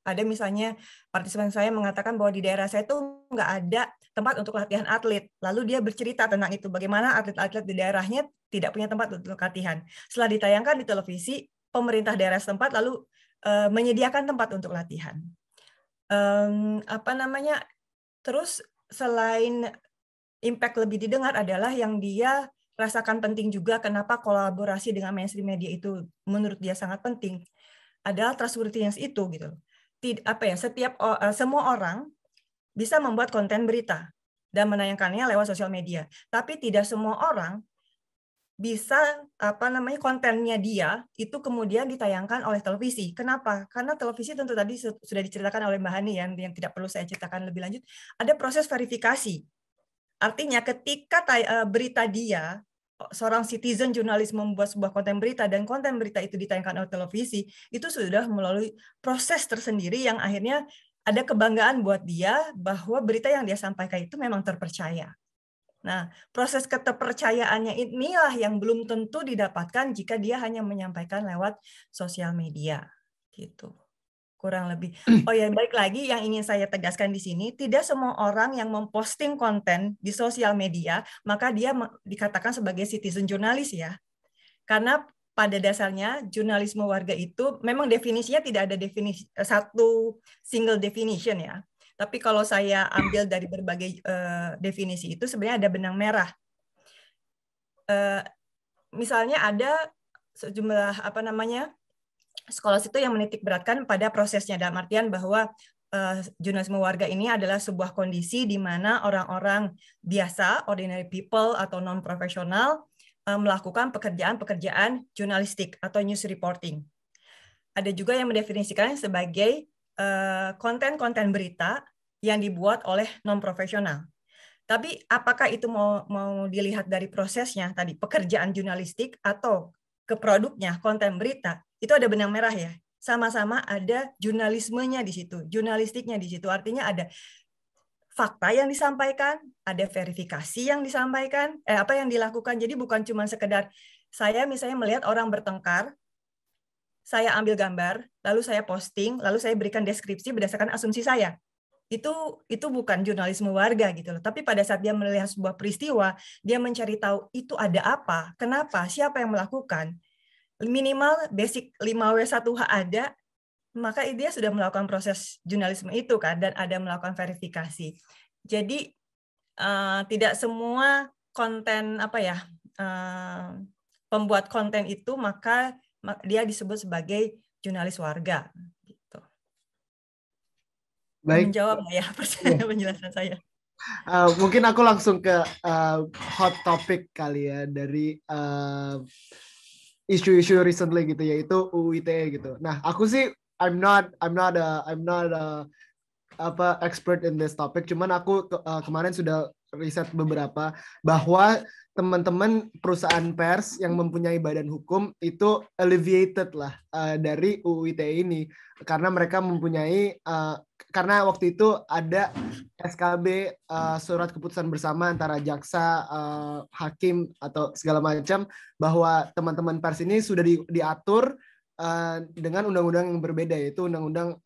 ada misalnya partisipan saya mengatakan bahwa di daerah saya tuh nggak ada tempat untuk latihan atlet. Lalu dia bercerita tentang itu, bagaimana atlet-atlet di daerahnya tidak punya tempat untuk latihan. Setelah ditayangkan di televisi, pemerintah daerah setempat lalu menyediakan tempat untuk latihan. Terus selain impact lebih didengar adalah yang dia rasakan penting juga, kenapa kolaborasi dengan mainstream media itu menurut dia sangat penting, adalah trustworthiness itu gitu. Semua orang bisa membuat konten berita dan menayangkannya lewat sosial media, tapi tidak semua orang bisa kontennya dia itu kemudian ditayangkan oleh televisi. Kenapa? Karena televisi tentu tadi sudah diceritakan oleh Mbak Hani yang tidak perlu saya ceritakan lebih lanjut, ada proses verifikasi. Artinya ketika berita dia, seorang citizen jurnalis membuat sebuah konten berita dan konten berita itu ditayangkan oleh televisi, itu sudah melalui proses tersendiri yang akhirnya ada kebanggaan buat dia bahwa berita yang dia sampaikan itu memang terpercaya. Nah, proses keterpercayaannya inilah yang belum tentu didapatkan jika dia hanya menyampaikan lewat sosial media. Gitu. Kurang lebih. Oh ya, baik lagi yang ingin saya tegaskan di sini, tidak semua orang yang memposting konten di sosial media, maka dia dikatakan sebagai citizen journalist ya. Karena pada dasarnya jurnalisme warga itu memang definisinya tidak ada definisi satu single definition ya. Tapi kalau saya ambil dari berbagai definisi itu sebenarnya ada benang merah. Misalnya ada sejumlah scholar itu yang menitik beratkan pada prosesnya, dalam artian bahwa jurnalisme warga ini adalah sebuah kondisi di mana orang-orang biasa, ordinary people atau non-profesional melakukan pekerjaan-pekerjaan jurnalistik atau news reporting. Ada juga yang mendefinisikannya sebagai konten-konten berita yang dibuat oleh non-profesional. Tapi apakah itu mau dilihat dari prosesnya tadi, pekerjaan jurnalistik atau ke produknya, konten berita, itu ada benang merah ya. Sama-sama ada jurnalismenya di situ, jurnalistiknya di situ. Artinya ada fakta yang disampaikan, ada verifikasi yang disampaikan, apa yang dilakukan. Jadi bukan cuma sekedar saya misalnya melihat orang bertengkar, saya ambil gambar, lalu saya posting, lalu saya berikan deskripsi berdasarkan asumsi saya. Itu bukan jurnalisme warga gitu loh. Tapi pada saat dia melihat sebuah peristiwa, dia mencari tahu itu ada apa, kenapa, siapa yang melakukan. Minimal basic 5W1H ada, maka dia sudah melakukan proses jurnalisme itu kan, dan ada melakukan verifikasi. Jadi tidak semua konten pembuat konten itu maka dia disebut sebagai jurnalis warga. Gitu. Baik. Menjawab ya penjelasan saya. Mungkin aku langsung ke hot topic kali ya dari isu-isu recently gitu, yaitu UU ITE gitu. Nah, aku sih I'm not a expert in this topic, cuman aku kemarin sudah riset beberapa bahwa teman-teman perusahaan pers yang mempunyai badan hukum itu alleviated lah dari UU ITE ini, karena mereka mempunyai karena waktu itu ada SKB surat keputusan bersama antara jaksa, hakim atau segala macam, bahwa teman-teman pers ini sudah diatur dengan undang-undang yang berbeda, yaitu Undang-Undang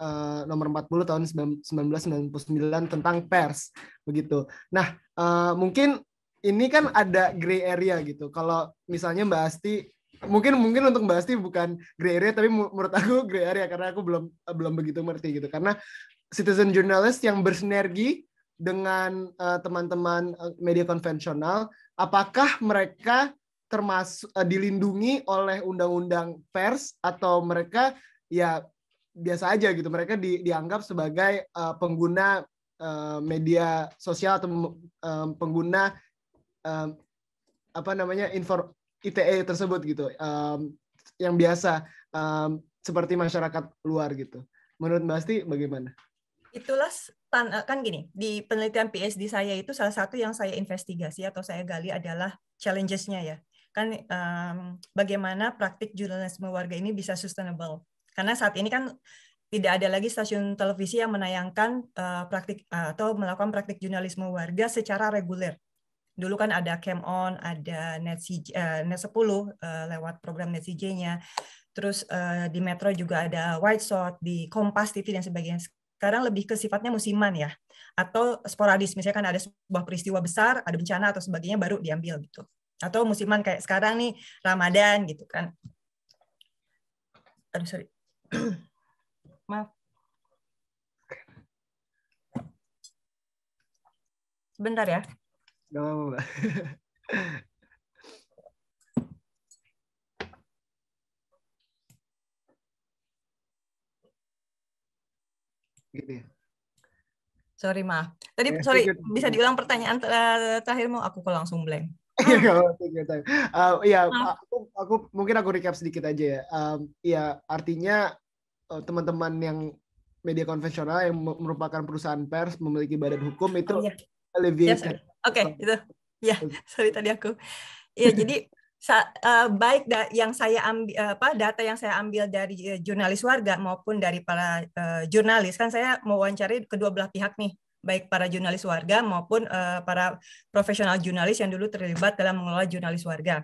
Nomor 40 tahun 1999 tentang pers begitu. Nah, mungkin ini kan ada gray area gitu. Kalau misalnya Mbak Asti, mungkin untuk Mbak Asti bukan gray area, tapi menurut aku gray area karena aku belum begitu ngerti gitu. Karena citizen journalist yang bersinergi dengan teman-teman media konvensional, apakah mereka termasuk dilindungi oleh undang-undang pers, atau mereka ya biasa aja gitu, mereka dianggap sebagai pengguna media sosial atau pengguna ITE tersebut gitu, yang biasa seperti masyarakat luar gitu. Menurut Mbak Asti bagaimana? Itulah kan gini, di penelitian PhD saya itu salah satu yang saya investigasi atau saya gali adalah challenges-nya ya. Kan bagaimana praktik jurnalisme warga ini bisa sustainable. Karena saat ini kan tidak ada lagi stasiun televisi yang menayangkan praktik atau melakukan praktik jurnalisme warga secara reguler. Dulu kan ada Cam On, ada Net 10 lewat program Net CJ-nya. Terus di Metro juga ada White Shot, di Kompas TV dan sebagainya. Sekarang lebih ke sifatnya musiman ya, atau sporadis. Misalnya kan ada sebuah peristiwa besar, ada bencana atau sebagainya, baru diambil gitu. Atau musiman kayak sekarang nih Ramadan gitu kan. Aduh, sorry. Maaf. Sebentar ya. Gak apa-apa, Mbak. Gitu ya. Sorry, maaf. Tadi bisa diulang pertanyaan terakhir mau aku langsung blank. Iya, aku mungkin aku recap sedikit aja ya. Iya, artinya teman-teman yang media konvensional yang merupakan perusahaan pers memiliki badan hukum itu alleviated. Oke, itu. Ya, sorry tadi aku. Ya, jadi baik yang saya ambil data yang saya ambil dari jurnalis warga maupun dari para jurnalis, kan saya mewawancari kedua belah pihak nih, baik para jurnalis warga maupun para profesional jurnalis yang dulu terlibat dalam mengelola jurnalis warga.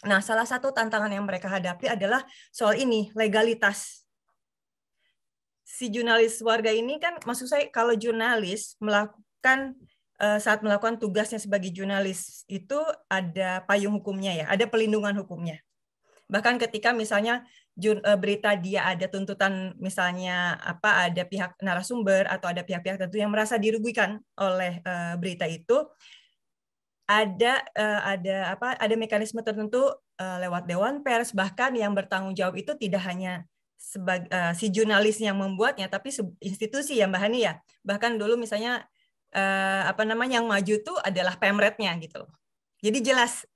Nah, salah satu tantangan yang mereka hadapi adalah soal ini, legalitas. Si jurnalis warga ini kan, maksud saya kalau jurnalis melakukan saat melakukan tugasnya sebagai jurnalis itu ada payung hukumnya ya, ada pelindungan hukumnya. Bahkan ketika misalnya berita dia ada tuntutan, misalnya ada pihak narasumber atau ada pihak-pihak tertentu yang merasa dirugikan oleh berita itu, ada mekanisme tertentu lewat Dewan Pers, bahkan yang bertanggung jawab itu tidak hanya si jurnalis yang membuatnya, tapi institusi ya Mbak Hani ya. Bahkan dulu misalnya yang maju itu adalah Pemretnya gitu. Jadi jelas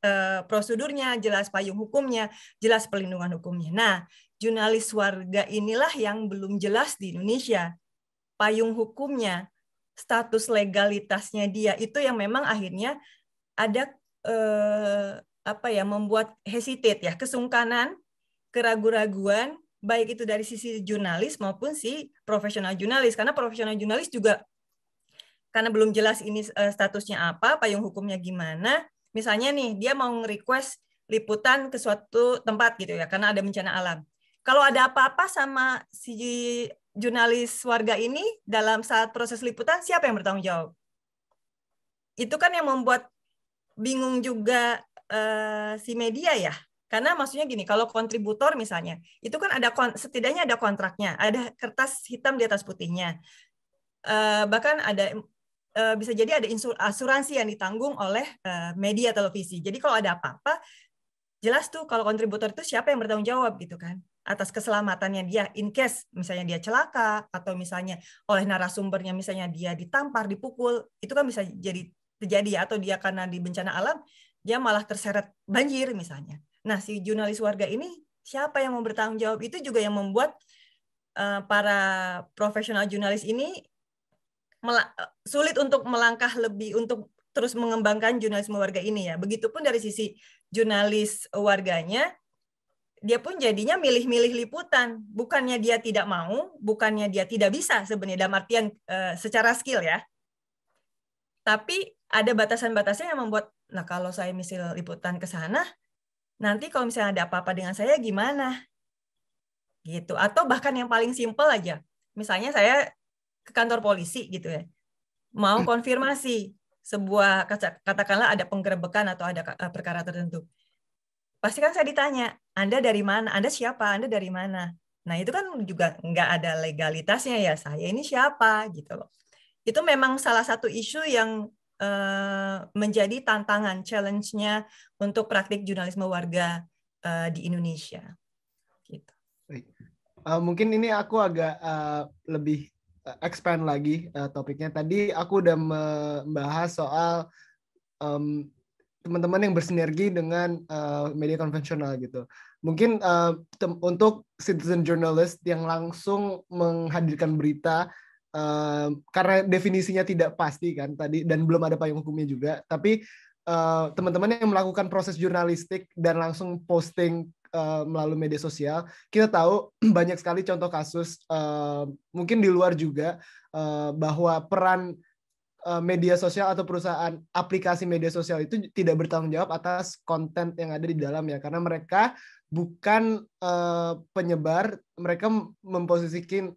prosedurnya, jelas payung hukumnya, jelas pelindungan hukumnya. Nah, jurnalis warga inilah yang belum jelas di Indonesia. Payung hukumnya, status legalitasnya dia itu yang memang akhirnya ada membuat hesitate ya, kesungkanan, keraguan-raguan, baik itu dari sisi jurnalis maupun si profesional jurnalis. Karena profesional jurnalis juga karena belum jelas ini statusnya apa, payung hukumnya gimana. Misalnya nih, dia mau nge-request liputan ke suatu tempat gitu ya, karena ada bencana alam. Kalau ada apa-apa sama si jurnalis warga ini dalam saat proses liputan, siapa yang bertanggung jawab? Itu kan yang membuat bingung juga si media ya. Karena maksudnya gini, kalau kontributor misalnya, itu kan setidaknya ada kontraknya, ada kertas hitam di atas putihnya. Bahkan ada bisa jadi ada asuransi yang ditanggung oleh media televisi. Jadi kalau ada apa-apa, jelas tuh kalau kontributor itu siapa yang bertanggung jawab gitu kan, atas keselamatannya dia, in case misalnya dia celaka, atau misalnya oleh narasumbernya misalnya dia ditampar, dipukul, itu kan bisa jadi terjadi, atau dia karena di bencana alam, dia malah terseret banjir misalnya. Nah, si jurnalis warga ini, siapa yang mau bertanggung jawab, itu juga yang membuat para profesional jurnalis ini sulit untuk melangkah lebih untuk terus mengembangkan jurnalisme warga ini ya. Begitupun dari sisi jurnalis warganya, dia pun jadinya milih-milih liputan. Bukannya dia tidak mau, bukannya dia tidak bisa sebenarnya dalam artian secara skill ya. Tapi ada batasan-batasannya yang membuat, nah kalau saya misal liputan ke sana, nanti kalau misalnya ada apa-apa dengan saya gimana? Gitu. Atau bahkan yang paling simpel aja. Misalnya saya ke kantor polisi gitu ya, mau konfirmasi sebuah, katakanlah ada penggerebekan atau ada perkara tertentu, pasti kan saya ditanya, Anda dari mana, Anda siapa, Anda dari mana. Nah itu kan juga nggak ada legalitasnya ya, saya ini siapa gitu loh. Itu memang salah satu isu yang menjadi tantangan, challenge-nya untuk praktik jurnalisme warga di Indonesia. Gitu. Mungkin ini aku agak lebih expand lagi topiknya. Tadi aku udah membahas soal teman-teman yang bersinergi dengan media konvensional gitu. Mungkin untuk citizen journalist yang langsung menghadirkan berita, karena definisinya tidak pasti kan tadi, dan belum ada payung hukumnya juga, tapi teman-teman yang melakukan proses jurnalistik dan langsung posting melalui media sosial, kita tahu banyak sekali contoh kasus, mungkin di luar juga, bahwa peran media sosial atau perusahaan aplikasi media sosial itu tidak bertanggung jawab atas konten yang ada di dalamnya, karena mereka bukan penyebar, mereka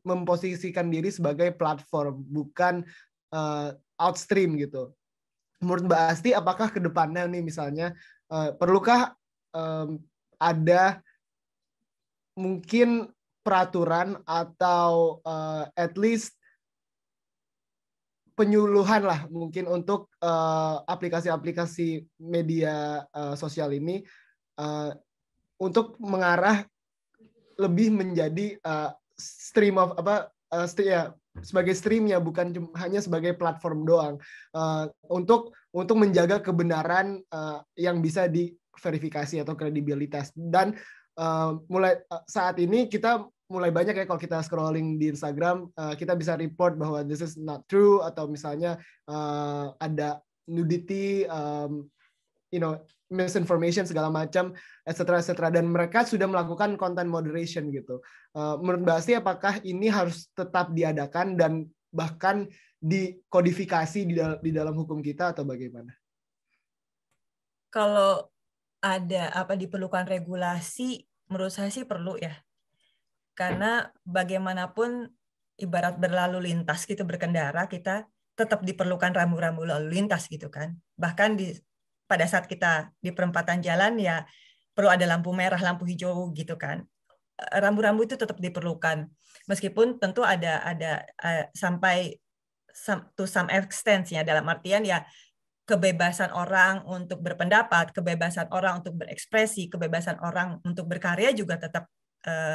memposisikan diri sebagai platform, bukan outstream gitu. Menurut Mbak Asti, apakah ke depannya nih misalnya perlukah ada mungkin peraturan atau at least penyuluhan lah mungkin untuk aplikasi-aplikasi media sosial ini untuk mengarah lebih menjadi stream of sebagai streamnya, bukan hanya sebagai platform doang, untuk menjaga kebenaran yang bisa diverifikasi atau kredibilitas. Dan mulai saat ini kita mulai banyak ya, kalau kita scrolling di Instagram, kita bisa report bahwa this is not true, atau misalnya ada nudity, misinformation segala macam, etc. Dan mereka sudah melakukan content moderation gitu. Menurut Mbak Asti, apakah ini harus tetap diadakan dan bahkan dikodifikasi di dalam hukum kita, atau bagaimana? Kalau ada diperlukan regulasi, menurut saya sih perlu ya. Karena bagaimanapun ibarat berlalu lintas gitu, berkendara, kita tetap diperlukan rambu-rambu lalu lintas gitu kan. Bahkan pada saat kita di perempatan jalan ya, perlu ada lampu merah, lampu hijau gitu kan. Rambu-rambu itu tetap diperlukan. Meskipun tentu ada sampai to some extent ya, dalam artian ya kebebasan orang untuk berpendapat, kebebasan orang untuk berekspresi, kebebasan orang untuk berkarya juga tetap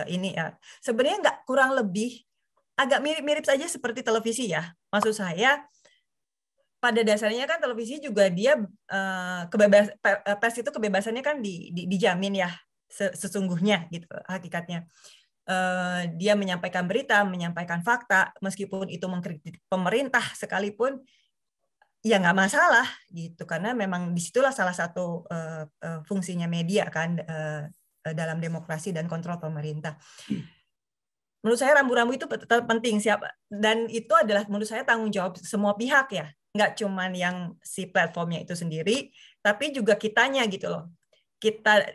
ini ya. Sebenarnya nggak, kurang lebih agak mirip-mirip saja seperti televisi ya. Maksud saya pada dasarnya kan televisi juga dia pers itu kebebasannya kan dijamin ya sesungguhnya gitu hakikatnya. Dia menyampaikan berita, menyampaikan fakta, meskipun itu mengkritik pemerintah sekalipun, ya nggak masalah gitu, karena memang disitulah salah satu fungsinya media kan dalam demokrasi dan kontrol pemerintah. Menurut saya rambu-rambu itu penting siapa, dan itu adalah menurut saya tanggung jawab semua pihak ya, nggak cuman yang si platformnya itu sendiri, tapi juga kitanya gitu loh.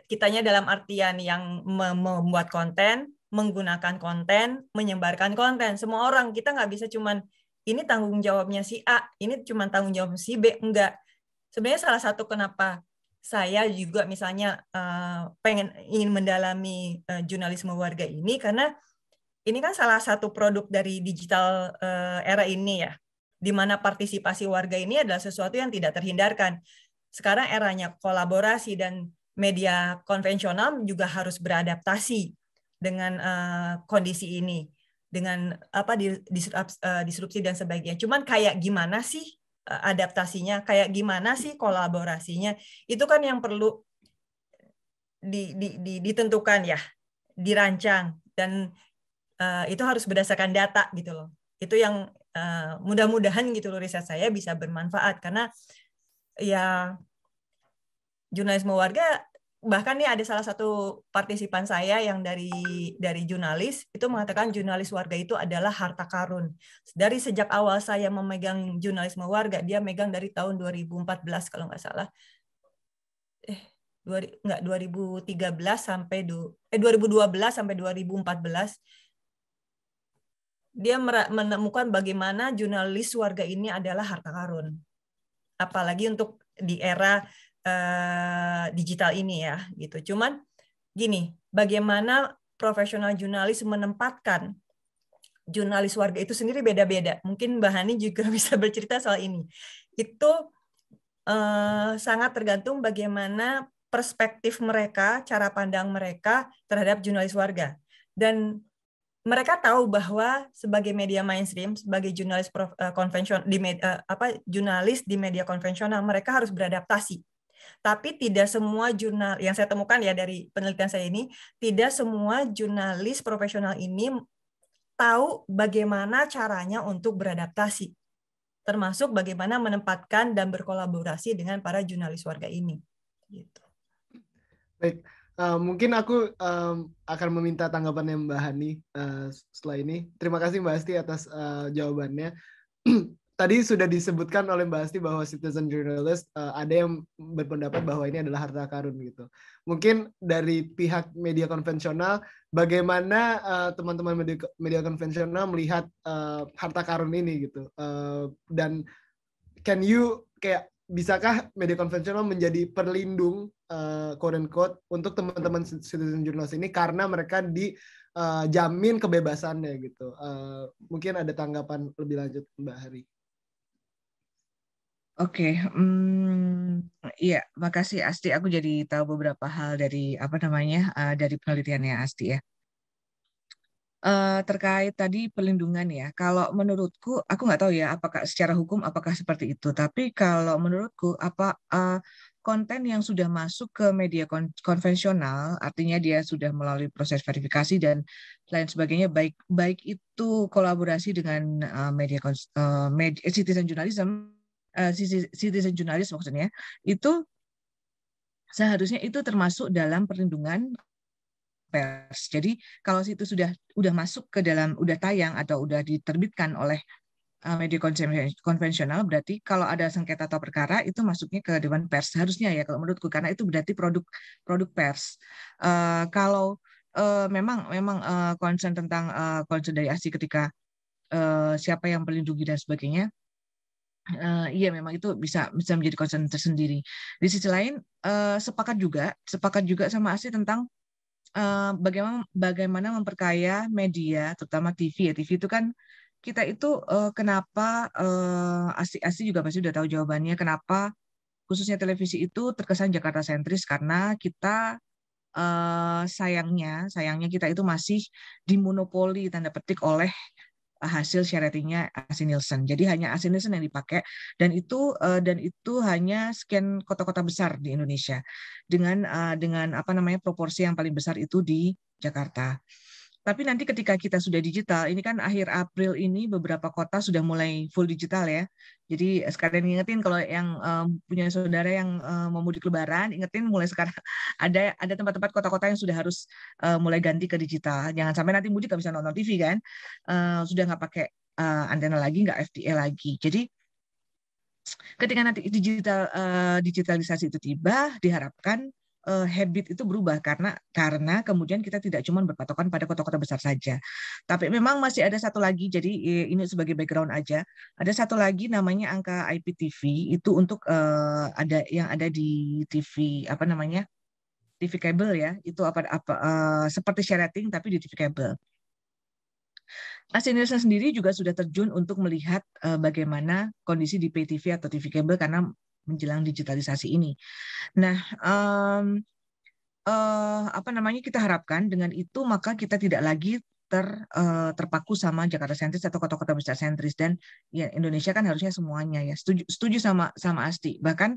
Kitanya dalam artian yang membuat konten, menggunakan konten, menyebarkan konten. Semua orang, kita nggak bisa cuman ini tanggung jawabnya si A, ini cuma tanggung jawab si B, enggak. Sebenarnya salah satu kenapa saya juga misalnya ingin mendalami jurnalisme warga ini, karena ini kan salah satu produk dari digital era ini ya, di mana partisipasi warga ini adalah sesuatu yang tidak terhindarkan. Sekarang eranya kolaborasi dan media konvensional juga harus beradaptasi dengan kondisi ini, dengan disrupsi dan sebagainya. Cuman kayak gimana sih adaptasinya, kayak gimana sih kolaborasinya, itu kan yang perlu ditentukan ya, dirancang, dan itu harus berdasarkan data gitu loh. Itu yang mudah-mudahan gitu loh, riset saya bisa bermanfaat, karena ya jurnalisme warga, bahkan nih ada salah satu partisipan saya yang dari jurnalis itu mengatakan jurnalis warga itu adalah harta karun. Dari sejak awal saya memegang jurnalisme warga, dia megang dari tahun 2014 kalau nggak salah. 2013 sampai 2012 sampai 2014. Dia menemukan bagaimana jurnalis warga ini adalah harta karun. Apalagi untuk di era digital ini ya gitu. Cuman gini, bagaimana profesional jurnalis menempatkan jurnalis warga itu sendiri beda-beda. Mungkin Mbak Hani juga bisa bercerita soal ini. Itu sangat tergantung bagaimana perspektif mereka, cara pandang mereka terhadap jurnalis warga. Dan mereka tahu bahwa sebagai media mainstream, sebagai jurnalis konvensional jurnalis di media konvensional, mereka harus beradaptasi. Tapi tidak semua jurnal yang saya temukan ya dari penelitian saya ini, tidak semua jurnalis profesional ini tahu bagaimana caranya untuk beradaptasi, termasuk bagaimana menempatkan dan berkolaborasi dengan para jurnalis warga ini. Gitu. Baik. Mungkin aku akan meminta tanggapannya Mbak Hani setelah ini. Terima kasih Mbak Asti atas jawabannya. Tadi sudah disebutkan oleh Mbak Asti bahwa citizen journalist ada yang berpendapat bahwa ini adalah harta karun gitu. Mungkin dari pihak media konvensional, bagaimana teman-teman media konvensional melihat harta karun ini gitu. Dan bisakah media konvensional menjadi perlindung quote unquote untuk teman-teman citizen journalist ini karena mereka dijamin kebebasannya gitu. Mungkin ada tanggapan lebih lanjut Mbak Hari. Oke, iya, makasih Asti. Aku jadi tahu beberapa hal dari dari penelitiannya Asti ya. Terkait tadi perlindungan ya. Kalau menurutku, aku nggak tahu ya apakah secara hukum apakah seperti itu. Tapi kalau menurutku konten yang sudah masuk ke media konvensional, artinya dia sudah melalui proses verifikasi dan lain sebagainya, baik itu kolaborasi dengan media citizen journalism, citizen journalism maksudnya, itu seharusnya itu termasuk dalam perlindungan pers. Jadi kalau itu sudah masuk ke dalam, udah tayang atau udah diterbitkan oleh media konvensional, berarti kalau ada sengketa atau perkara itu masuknya ke Dewan Pers harusnya ya kalau menurutku, karena itu berarti produk pers. Kalau memang concern tentang concern dari ASI ketika siapa yang melindungi dan sebagainya, Iya, memang itu bisa menjadi concern tersendiri. Di sisi lain, sepakat juga sama Asri tentang bagaimana memperkaya media, terutama TV ya. TV itu kan kita itu kenapa Asri juga pasti udah tahu jawabannya, kenapa khususnya televisi itu terkesan Jakarta sentris, karena kita sayangnya kita itu masih dimonopoli tanda petik oleh hasil share ratingnya AC Nielsen. Jadi hanya AC Nielsen yang dipakai, dan itu hanya sekian kota-kota besar di Indonesia dengan apa namanya proporsi yang paling besar itu di Jakarta. Tapi nanti ketika kita sudah digital, ini kan akhir April ini beberapa kota sudah mulai full digital ya. Jadi sekalian ingetin kalau yang punya saudara yang mau mudik Lebaran, ingetin mulai sekarang ada tempat-tempat kota-kota yang sudah harus mulai ganti ke digital. Jangan sampai nanti mudik nggak bisa nonton TV kan, sudah nggak pakai antena lagi, nggak FTA lagi. Jadi ketika nanti digitalisasi itu tiba, diharapkan habit itu berubah karena kemudian kita tidak cuma berpatokan pada kota-kota besar saja. Tapi memang masih ada satu lagi, jadi ini sebagai background aja. Ada satu lagi namanya angka IPTV, itu untuk ada di TV apa namanya? TV kabel ya. Itu seperti share rating tapi di TV kabel. AC Nielsen sendiri juga sudah terjun untuk melihat bagaimana kondisi di pay TV atau TV kabel karena menjelang digitalisasi ini. Nah, apa namanya, kita harapkan dengan itu maka kita tidak lagi terpaku sama Jakarta sentris atau kota-kota besar sentris, dan ya Indonesia kan harusnya semuanya ya. Setuju sama Asti. Bahkan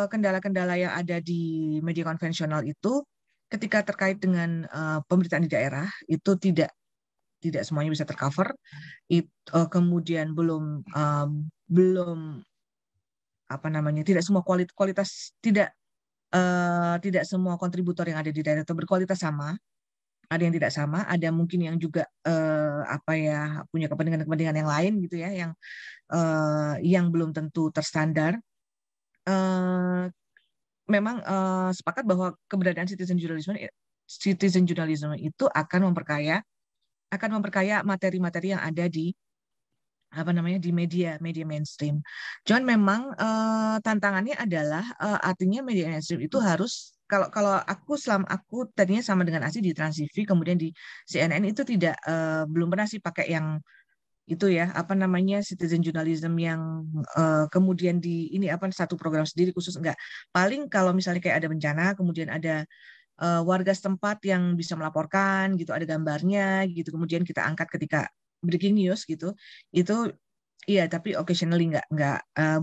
kendala-kendala yang ada di media konvensional itu ketika terkait dengan pemberitaan di daerah itu tidak semuanya bisa tercover. Kemudian belum apa namanya, tidak semua kualitas tidak semua kontributor yang ada di daerah itu berkualitas sama. Ada yang tidak sama, ada mungkin yang juga punya kepentingan yang lain gitu ya, yang belum tentu terstandar. Memang sepakat bahwa keberadaan citizen journalism itu akan memperkaya materi-materi yang ada di di media mainstream. Cuman memang tantangannya adalah artinya media mainstream itu harus, kalau aku tadinya sama dengan Asi di Trans TV, kemudian di CNN itu belum pernah sih pakai yang itu ya, citizen journalism yang kemudian satu program sendiri khusus, enggak. Paling kalau misalnya kayak ada bencana, kemudian ada warga setempat yang bisa melaporkan gitu, ada gambarnya gitu, kemudian kita angkat ketika breaking news gitu, itu iya, tapi occasionally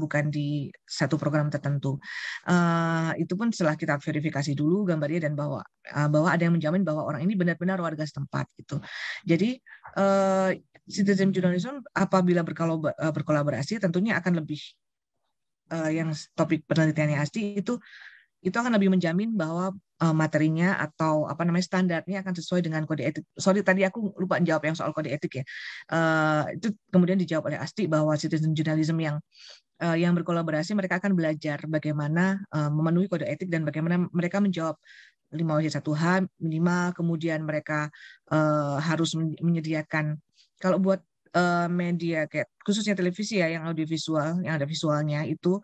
bukan di satu program tertentu. Itu pun setelah kita verifikasi dulu gambarnya dan bahwa ada yang menjamin bahwa orang ini benar-benar warga setempat gitu. Jadi citizen journalism apabila berkolaborasi tentunya akan lebih yang topik penelitiannya Asti itu akan lebih menjamin bahwa materinya atau standarnya akan sesuai dengan kode etik. Sorry, tadi aku lupa jawab yang soal kode etik ya. Itu kemudian dijawab oleh Asti bahwa citizen journalism yang berkolaborasi, mereka akan belajar bagaimana memenuhi kode etik dan bagaimana mereka menjawab 5W1H minimal. Kemudian mereka harus menyediakan, kalau buat media kayak khususnya televisi ya, yang audiovisual, yang ada visualnya itu,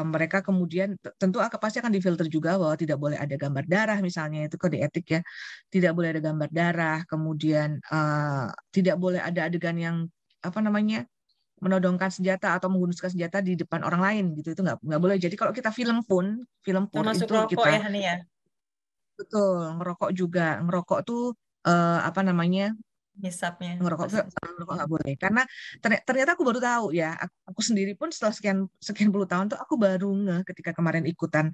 mereka kemudian tentu pasti akan difilter juga bahwa tidak boleh ada gambar darah, misalnya itu kode etik ya, tidak boleh ada gambar darah, kemudian tidak boleh ada adegan yang menodongkan senjata atau menggunakan senjata di depan orang lain gitu, itu nggak boleh. Jadi kalau kita film pun termasuk itu rokok kita ya, Hani ya. Betul, ngerokok tuh Hisapnya. ngerokok nggak boleh, karena ternyata aku baru tahu ya, aku sendiri pun setelah sekian puluh tahun tuh aku baru ngeh ketika kemarin ikutan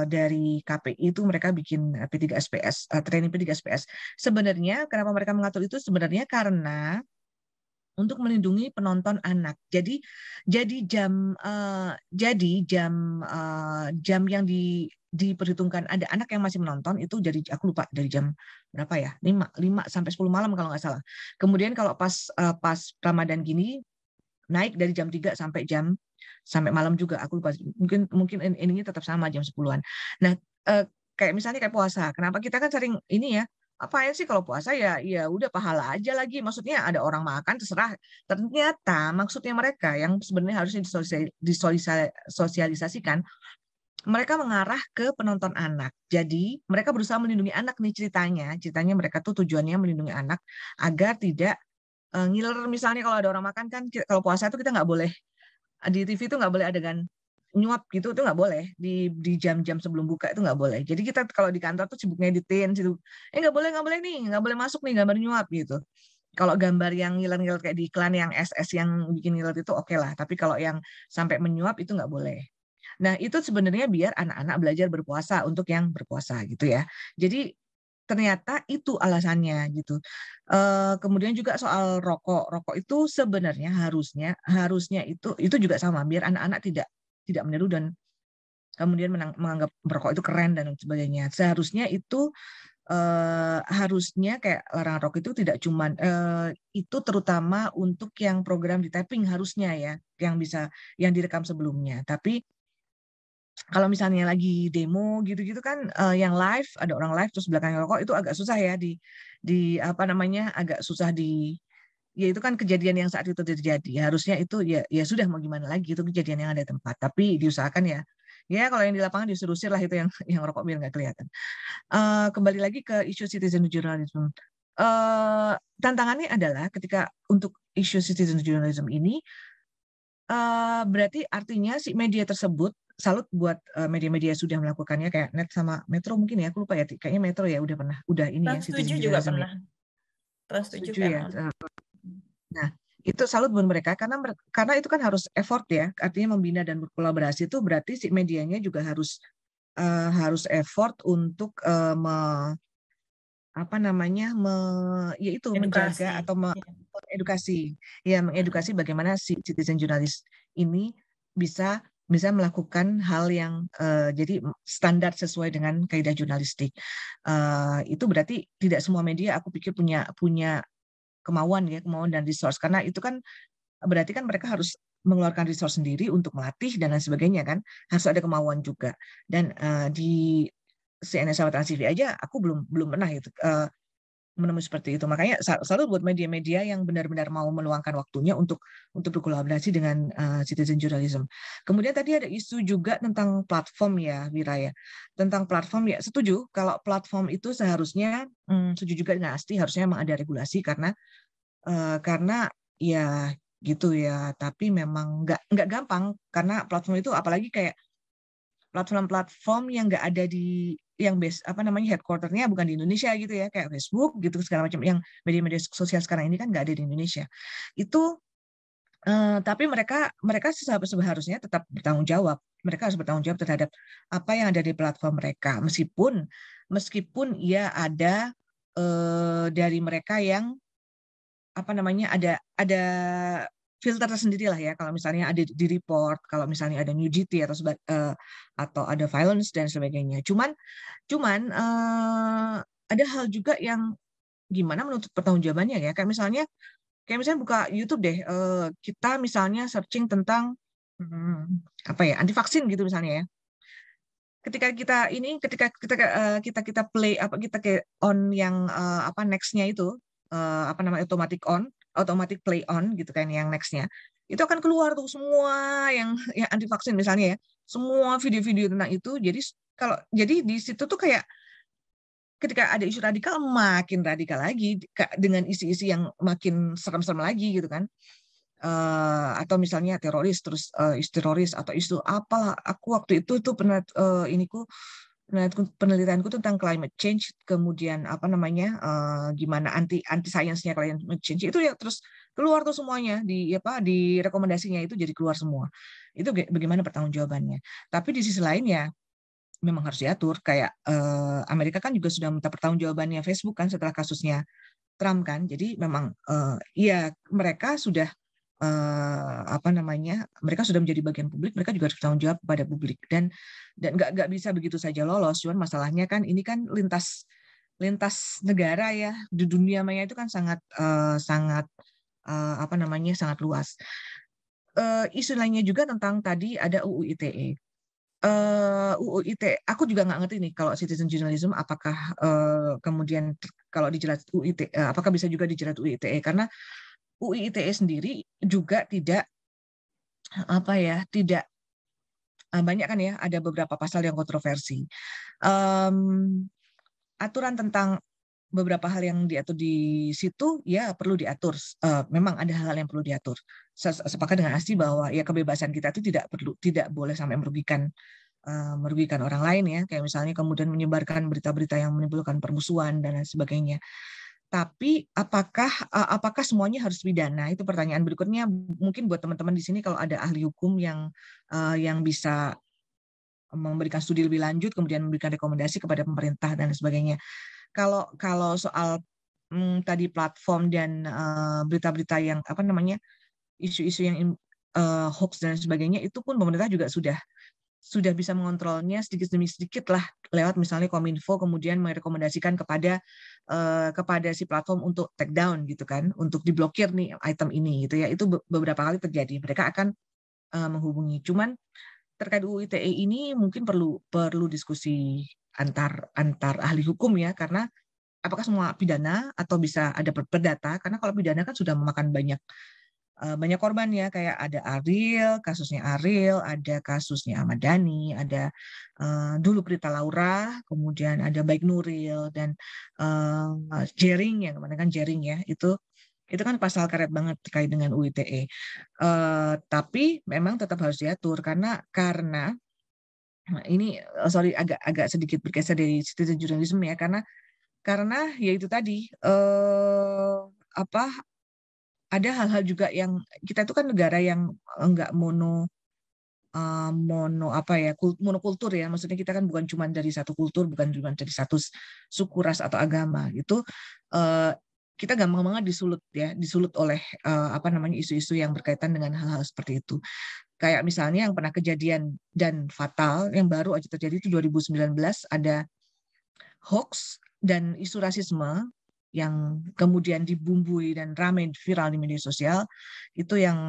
dari KPI itu mereka bikin P3SPS, training P3SPS. Sebenarnya kenapa mereka mengatur itu, sebenarnya karena untuk melindungi penonton anak. Jadi jam yang diperhitungkan ada anak yang masih menonton itu aku lupa dari jam berapa ya, 5 sampai 10 malam kalau nggak salah. Kemudian kalau pas Ramadan gini naik dari jam 3 sampai malam juga, aku lupa, mungkin ininya tetap sama jam 10-an. Nah, kayak misalnya kayak puasa, kenapa kita kan sering ini ya, Apain sih kalau puasa ya udah pahala aja lagi. Maksudnya ada orang makan terserah. Ternyata maksudnya mereka yang sebenarnya harusnya disosialisasikan, mereka mengarah ke penonton anak. Jadi mereka berusaha melindungi anak nih ceritanya. Ceritanya mereka tuh tujuannya melindungi anak agar tidak ngiler. Misalnya kalau ada orang makan kan, kalau puasa itu kita nggak boleh di TV itu nggak boleh adegan nyuap gitu, itu nggak boleh di jam-jam sebelum buka, itu nggak boleh. Jadi kita kalau di kantor tuh sibuk ngeditin situ, nggak boleh nih, nggak boleh masuk nih gambar nyuap gitu. Kalau gambar yang ngiler-ngiler kayak di iklan yang SS yang bikin ngiler itu oke lah, tapi kalau yang sampai menyuap itu nggak boleh. Nah itu sebenarnya biar anak-anak belajar berpuasa untuk yang berpuasa gitu ya. Jadi ternyata itu alasannya gitu. Kemudian juga soal rokok itu sebenarnya harusnya itu juga sama, biar anak-anak tidak meniru dan kemudian menganggap merokok itu keren dan sebagainya. Seharusnya itu harusnya kayak larangan rokok itu tidak cuman itu terutama untuk yang program di taping harusnya ya, yang direkam sebelumnya. Tapi kalau misalnya lagi demo gitu-gitu kan yang live, ada orang live terus belakangnya rokok, itu agak susah ya di apa namanya, agak susah ya itu kan kejadian yang saat itu terjadi. Harusnya itu ya sudah, mau gimana lagi, itu kejadian yang ada tempat. Tapi diusahakan ya kalau yang di lapangan diusir lah itu yang rokok biar nggak kelihatan. Kembali lagi ke isu citizen journalism. Tantangannya adalah ketika untuk isu citizen journalism ini berarti artinya si media tersebut, salut buat media-media sudah melakukannya kayak Net sama Metro mungkin ya, aku lupa ya, kayaknya Metro ya udah ini ya Trans7 juga pernah. Trans7 ya. Nah, itu salut buat mereka karena itu kan harus effort ya, artinya membina dan berkolaborasi itu berarti si medianya juga harus effort untuk menjaga atau mengedukasi bagaimana si citizen jurnalis ini bisa melakukan hal yang jadi standar sesuai dengan kaidah jurnalistik. Itu berarti tidak semua media aku pikir punya kemauan dan resource, karena itu kan berarti kan mereka harus mengeluarkan resource sendiri untuk melatih dan lain sebagainya kan, harus ada kemauan juga. Dan di CNN sama Trans TV aja aku belum pernah itu menemui seperti itu. Makanya selalu buat media-media yang benar-benar mau meluangkan waktunya untuk berkolaborasi dengan citizen journalism. Kemudian tadi ada isu juga tentang platform ya, Wira ya. Tentang platform ya, setuju kalau platform itu seharusnya setuju juga dengan Asti, harusnya memang ada regulasi karena ya gitu ya. Tapi memang nggak gampang karena platform itu apalagi kayak platform yang nggak ada yang headquarter-nya bukan di Indonesia gitu ya, kayak Facebook gitu segala macam, yang media-media sosial sekarang ini kan nggak ada di Indonesia. Itu tapi mereka seharusnya tetap bertanggung jawab. Mereka harus bertanggung jawab terhadap apa yang ada di platform mereka, meskipun ya ada dari mereka yang ada filter tersendiri lah ya, kalau misalnya ada di report, kalau misalnya ada nudity atau ada violence dan sebagainya. Cuman ada hal juga yang gimana menuntut pertanggungjawabannya ya, kayak misalnya buka YouTube deh, kita misalnya searching tentang anti vaksin gitu misalnya ya. Ketika kita play kita kayak on yang next-nya itu automatic play on gitu kan, yang next-nya itu akan keluar tuh semua yang anti vaksin misalnya ya, semua video-video tentang itu. Jadi di situ tuh kayak ketika ada isu radikal makin radikal lagi dengan isi-isi yang makin serem-serem lagi gitu kan, atau misalnya teroris terus isu teroris atau isu apalah. Aku waktu itu tuh pernah penelitianku tentang climate change, kemudian gimana anti science-nya climate change itu ya, terus keluar tuh semuanya di rekomendasinya itu, jadi keluar semua. Itu bagaimana pertanggungjawabannya. Tapi di sisi lain ya memang harus diatur, kayak Amerika kan juga sudah minta pertanggungjawabannya Facebook kan setelah kasusnya Trump kan. Jadi memang ya mereka sudah mereka sudah menjadi bagian publik, mereka juga harus bertanggung jawab kepada publik, dan nggak bisa begitu saja lolos. Cuman masalahnya kan ini kan lintas negara ya, di dunia maya itu kan sangat sangat luas. Isu lainnya juga tentang tadi ada UU ITE. UU ITE, aku juga nggak ngerti nih kalau citizen journalism apakah kemudian kalau dijerat UU ITE, apakah bisa juga dijerat UU ITE, karena UU ITE sendiri juga tidak tidak banyak kan ya, ada beberapa pasal yang kontroversi. Aturan tentang beberapa hal yang diatur di situ ya perlu diatur. Memang ada hal-hal yang perlu diatur. Sepakat dengan Asti bahwa ya kebebasan kita itu tidak boleh sampai merugikan orang lain ya, kayak misalnya kemudian menyebarkan berita-berita yang menimbulkan permusuhan dan lain sebagainya. Tapi apakah semuanya harus pidana? Itu pertanyaan berikutnya. Mungkin buat teman-teman di sini kalau ada ahli hukum yang bisa memberikan studi lebih lanjut, kemudian memberikan rekomendasi kepada pemerintah dan sebagainya. Kalau soal tadi platform dan berita-berita yang isu-isu yang hoax dan sebagainya, itu pun pemerintah juga sudah bisa mengontrolnya sedikit demi sedikit lah lewat misalnya Kominfo kemudian merekomendasikan kepada si platform untuk take down gitu kan, untuk diblokir nih item ini gitu ya. Itu beberapa kali terjadi. Mereka akan menghubungi. Cuman terkait UU ITE ini mungkin perlu diskusi antar ahli hukum ya, karena apakah semua pidana atau bisa ada perdata, karena kalau pidana kan sudah memakan banyak korban ya, kayak ada kasusnya Ariel, ada kasusnya Ahmad Dhani, ada dulu Prita Laura, kemudian ada Baik Nuril dan Jering yang kemarin kan Jering ya, itu kan pasal karet banget terkait dengan UU ITE. Tapi memang tetap harus diatur karena ini agak sedikit bergeser dari citizen journalism ya, karena ya itu tadi ada hal-hal juga yang kita itu kan negara yang enggak monokultur ya, maksudnya kita kan bukan cuma dari satu kultur, bukan cuma dari satu suku, ras atau agama. Itu kita gampang banget disulut oleh isu-isu yang berkaitan dengan hal-hal seperti itu. Kayak misalnya yang pernah kejadian dan fatal yang baru aja terjadi itu 2019, ada hoax dan isu rasisme yang kemudian dibumbui dan ramai viral di media sosial. Itu yang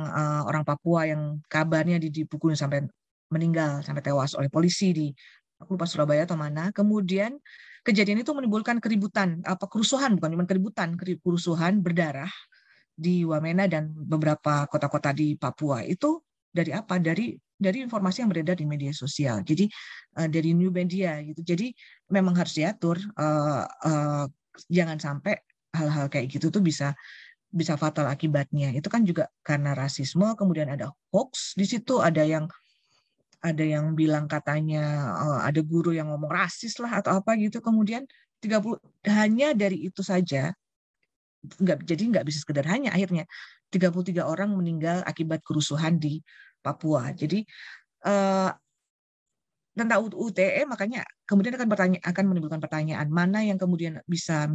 orang Papua yang kabarnya dipukulin sampai meninggal, sampai tewas oleh polisi di, aku lupa Surabaya atau mana. Kemudian kejadian itu menimbulkan kerusuhan, bukan cuma kerusuhan berdarah di Wamena dan beberapa kota-kota di Papua. Itu dari apa? Dari informasi yang beredar di media sosial. Jadi dari new media gitu. Jadi memang harus diatur. Jangan sampai hal-hal kayak gitu tuh bisa fatal akibatnya. Itu kan juga karena rasisme, kemudian ada hoax di situ, ada yang bilang katanya ada guru yang ngomong rasis lah atau apa gitu, kemudian 30 hanya dari itu saja nggak bisa sekedar hanya, akhirnya 33 orang meninggal akibat kerusuhan di Papua. Jadi tentang UTE makanya kemudian akan menimbulkan pertanyaan mana yang kemudian bisa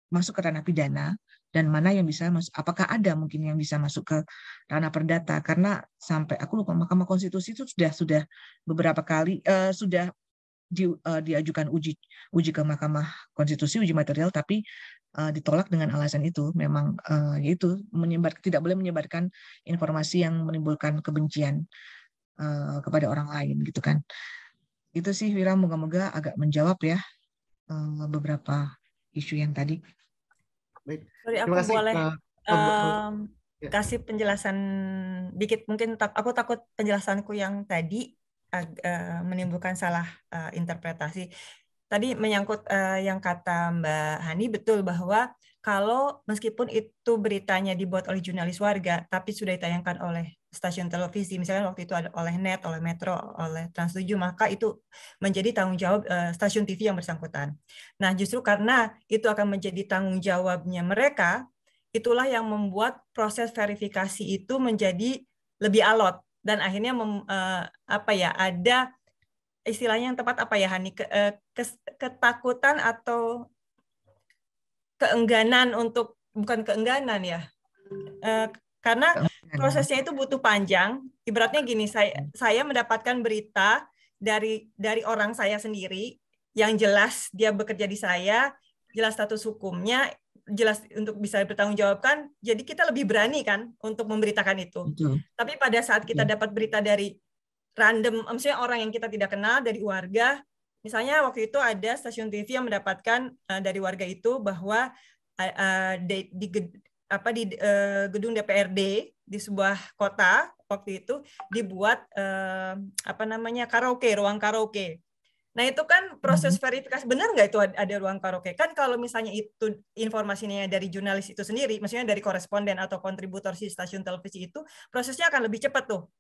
masuk ke ranah pidana dan mana yang bisa apakah ada mungkin yang bisa masuk ke ranah perdata, karena sampai aku lupa Mahkamah Konstitusi itu sudah beberapa kali sudah diajukan uji ke Mahkamah Konstitusi, uji material, tapi ditolak dengan alasan itu memang yaitu tidak boleh menyebarkan informasi yang menimbulkan kebencian kepada orang lain gitu kan. Itu sih Wira, moga-moga agak menjawab ya beberapa isu yang tadi. Baik. Sorry, aku boleh kasih penjelasan dikit, mungkin aku takut penjelasanku yang tadi menimbulkan salah interpretasi. Tadi menyangkut yang kata Mbak Hani, betul bahwa kalau meskipun itu beritanya dibuat oleh jurnalis warga, tapi sudah ditayangkan oleh stasiun televisi, misalnya waktu itu ada oleh NET, oleh Metro, oleh Trans7, maka itu menjadi tanggung jawab stasiun TV yang bersangkutan. Nah, justru karena itu akan menjadi tanggung jawabnya mereka, itulah yang membuat proses verifikasi itu menjadi lebih alot dan akhirnya ada istilahnya yang tepat apa ya Hani, ketakutan atau keengganan untuk, bukan keengganan ya, karena prosesnya itu butuh panjang. Ibaratnya gini, saya mendapatkan berita dari orang saya sendiri yang jelas dia bekerja di saya, jelas status hukumnya, jelas untuk bisa bertanggungjawabkan. Jadi kita lebih berani kan untuk memberitakan itu. Betul. Tapi pada saat kita dapat berita dari random, maksudnya orang yang kita tidak kenal dari warga. Misalnya waktu itu ada stasiun TV yang mendapatkan dari warga itu bahwa di gedung DPRD di sebuah kota waktu itu dibuat ruang karaoke. Nah itu kan proses verifikasi, benar nggak itu ada ruang karaoke? Kan kalau misalnya itu informasinya dari jurnalis itu sendiri, maksudnya dari koresponden atau kontributor si stasiun televisi itu, prosesnya akan lebih cepat tuh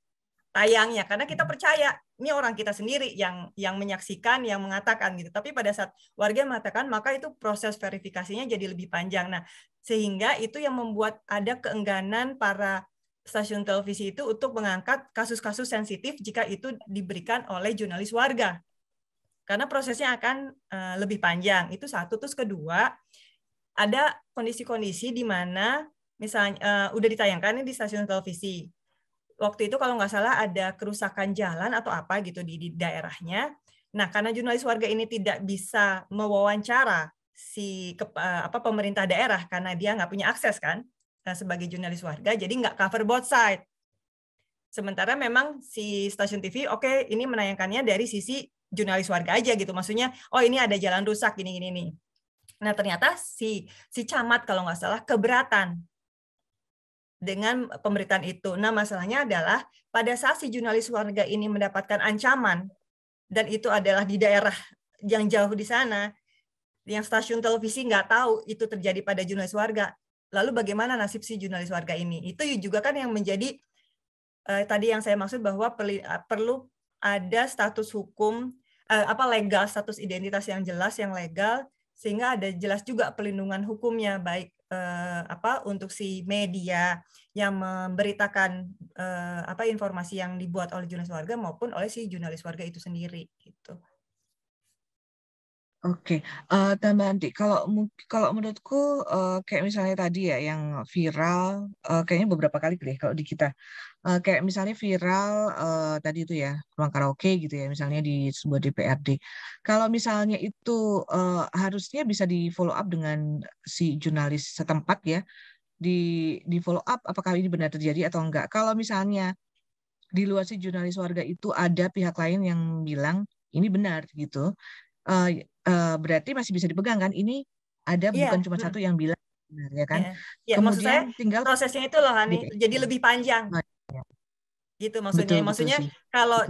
tayangnya, karena kita percaya ini orang kita sendiri yang menyaksikan, yang mengatakan gitu. Tapi pada saat warga mengatakan, maka itu proses verifikasinya jadi lebih panjang. Nah sehingga itu yang membuat ada keengganan para stasiun televisi itu untuk mengangkat kasus-kasus sensitif jika itu diberikan oleh jurnalis warga. Karena prosesnya akan lebih panjang. Itu satu. Terus kedua, ada kondisi-kondisi di mana misalnya udah ditayangkan di stasiun televisi. Waktu itu kalau nggak salah ada kerusakan jalan atau apa gitu di daerahnya. Nah, karena jurnalis warga ini tidak bisa mewawancara pemerintah daerah karena dia nggak punya akses kan sebagai jurnalis warga, jadi nggak cover both side. Sementara memang si stasiun TV, oke, ini menayangkannya dari sisi jurnalis warga aja gitu, maksudnya oh ini ada jalan rusak gini nih. Nah ternyata si camat kalau nggak salah keberatan dengan pemberitaan itu. Nah masalahnya adalah pada saat si jurnalis warga ini mendapatkan ancaman dan itu adalah di daerah yang jauh di sana, yang stasiun televisi nggak tahu itu terjadi pada jurnalis warga. Lalu bagaimana nasib si jurnalis warga ini? Itu juga kan yang menjadi tadi yang saya maksud bahwa perlu ada status hukum legal, status identitas yang jelas, yang legal, sehingga ada jelas juga pelindungan hukumnya baik untuk si media yang memberitakan informasi yang dibuat oleh jurnalis warga maupun oleh si jurnalis warga itu sendiri gitu. Oke, tambahan Dik, kalau menurutku kayak misalnya tadi ya yang viral, kayaknya beberapa kali deh kalau di kita, kayak misalnya viral tadi itu ya ruang karaoke gitu ya, misalnya di sebuah DPRD. Kalau misalnya itu harusnya bisa di follow up dengan si jurnalis setempat ya, di follow up apakah ini benar terjadi atau enggak. Kalau misalnya di luar si jurnalis warga itu ada pihak lain yang bilang ini benar gitu. Berarti masih bisa dipegang kan? Ini ada bukan cuma satu yang bilang benar ya kan? Iya, maksud saya tinggal prosesnya itu loh Hani, jadi lebih panjang. Gitu maksudnya. Maksudnya kalau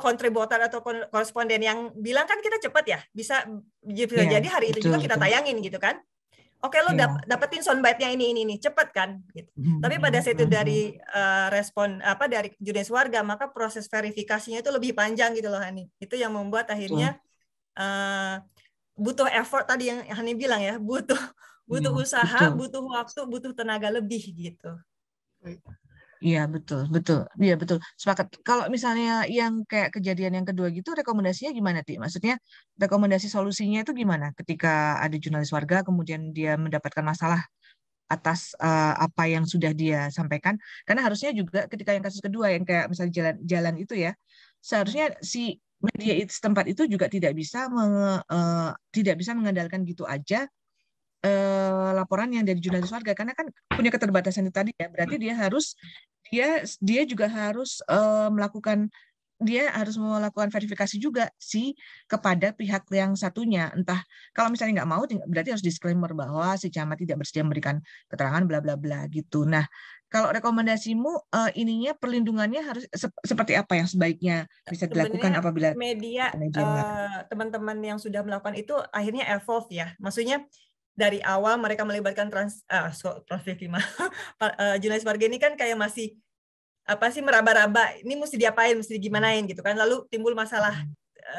kontributor atau koresponden yang bilang kan kita cepat ya, bisa jadi hari itu juga kita tayangin gitu kan. Oke, lo dapetin soundbite-nya ini cepet kan gitu. Tapi pada saat itu dari respon dari jurnalis warga, maka proses verifikasinya itu lebih panjang gitu loh Hani. Itu yang membuat akhirnya butuh effort tadi yang Hani bilang ya, butuh usaha, butuh waktu, butuh tenaga lebih gitu. Iya betul. Iya betul. Sepakat. Kalau misalnya yang kayak kejadian yang kedua gitu, rekomendasinya gimana Ti? Maksudnya rekomendasi solusinya itu gimana? Ketika ada jurnalis warga kemudian dia mendapatkan masalah atas apa yang sudah dia sampaikan, karena harusnya juga ketika yang kasus kedua yang kayak misalnya jalan itu ya, seharusnya si media setempat itu juga tidak bisa mengandalkan gitu aja laporan yang dari jurnalis warga, karena kan punya keterbatasan itu tadi ya, berarti dia juga harus melakukan verifikasi juga sih kepada pihak yang satunya. Entah kalau misalnya nggak mau, berarti harus disclaimer bahwa si camat tidak bersedia memberikan keterangan bla bla bla gitu. Nah, kalau rekomendasimu ininya perlindungannya harus seperti apa yang sebaiknya bisa dilakukan apabila media teman-teman yang sudah melakukan itu akhirnya evolve ya. Maksudnya dari awal mereka melibatkan jurnalis warga ini kan kayak masih meraba-raba ini mesti diapain, mesti gimanain gitu kan, lalu timbul masalah,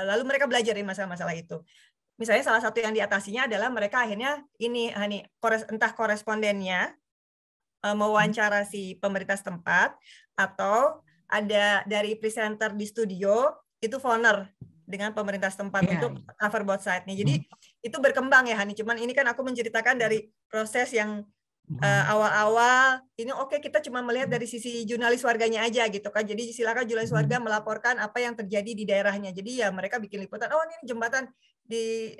lalu mereka belajar dari masalah-masalah itu. Misalnya salah satu yang diatasinya adalah mereka akhirnya entah korespondennya mewawancara si pemerintah setempat atau ada dari presenter di studio itu phoner dengan pemerintah setempat untuk cover both side-nya. Jadi itu berkembang ya Hani, cuman ini kan aku menceritakan dari proses yang awal-awal ini kita cuma melihat dari sisi jurnalis warganya aja gitu kan. Jadi silakan jurnalis warga melaporkan apa yang terjadi di daerahnya. Jadi ya mereka bikin liputan, ini jembatan di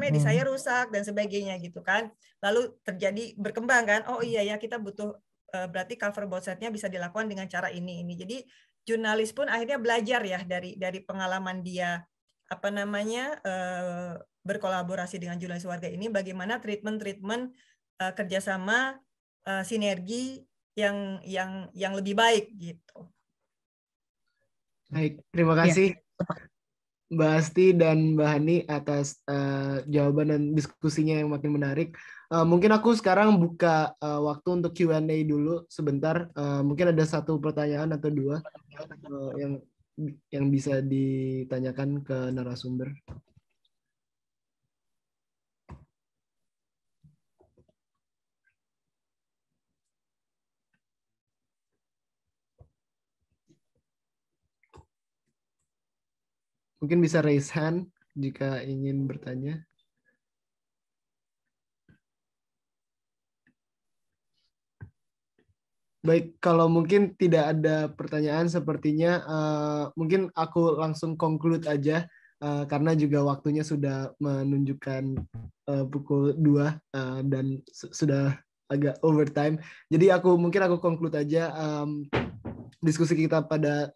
di saya rusak dan sebagainya gitu kan. Lalu terjadi berkembang kan. Oh iya ya, kita butuh berarti cover both side-nya bisa dilakukan dengan cara ini. Jadi jurnalis pun akhirnya belajar ya dari pengalaman dia berkolaborasi dengan jurnalis warga ini, bagaimana treatment kerjasama sinergi yang lebih baik gitu. Baik, terima kasih Mbak Asti dan Mbak Hani atas jawaban dan diskusinya yang makin menarik. Mungkin aku sekarang buka waktu untuk Q&A dulu sebentar. Mungkin ada satu pertanyaan atau dua yang bisa ditanyakan ke narasumber. Mungkin bisa raise hand jika ingin bertanya. Baik, kalau mungkin tidak ada pertanyaan sepertinya mungkin aku langsung conclude aja karena juga waktunya sudah menunjukkan pukul 2 dan sudah agak overtime. Jadi mungkin aku conclude aja diskusi kita pada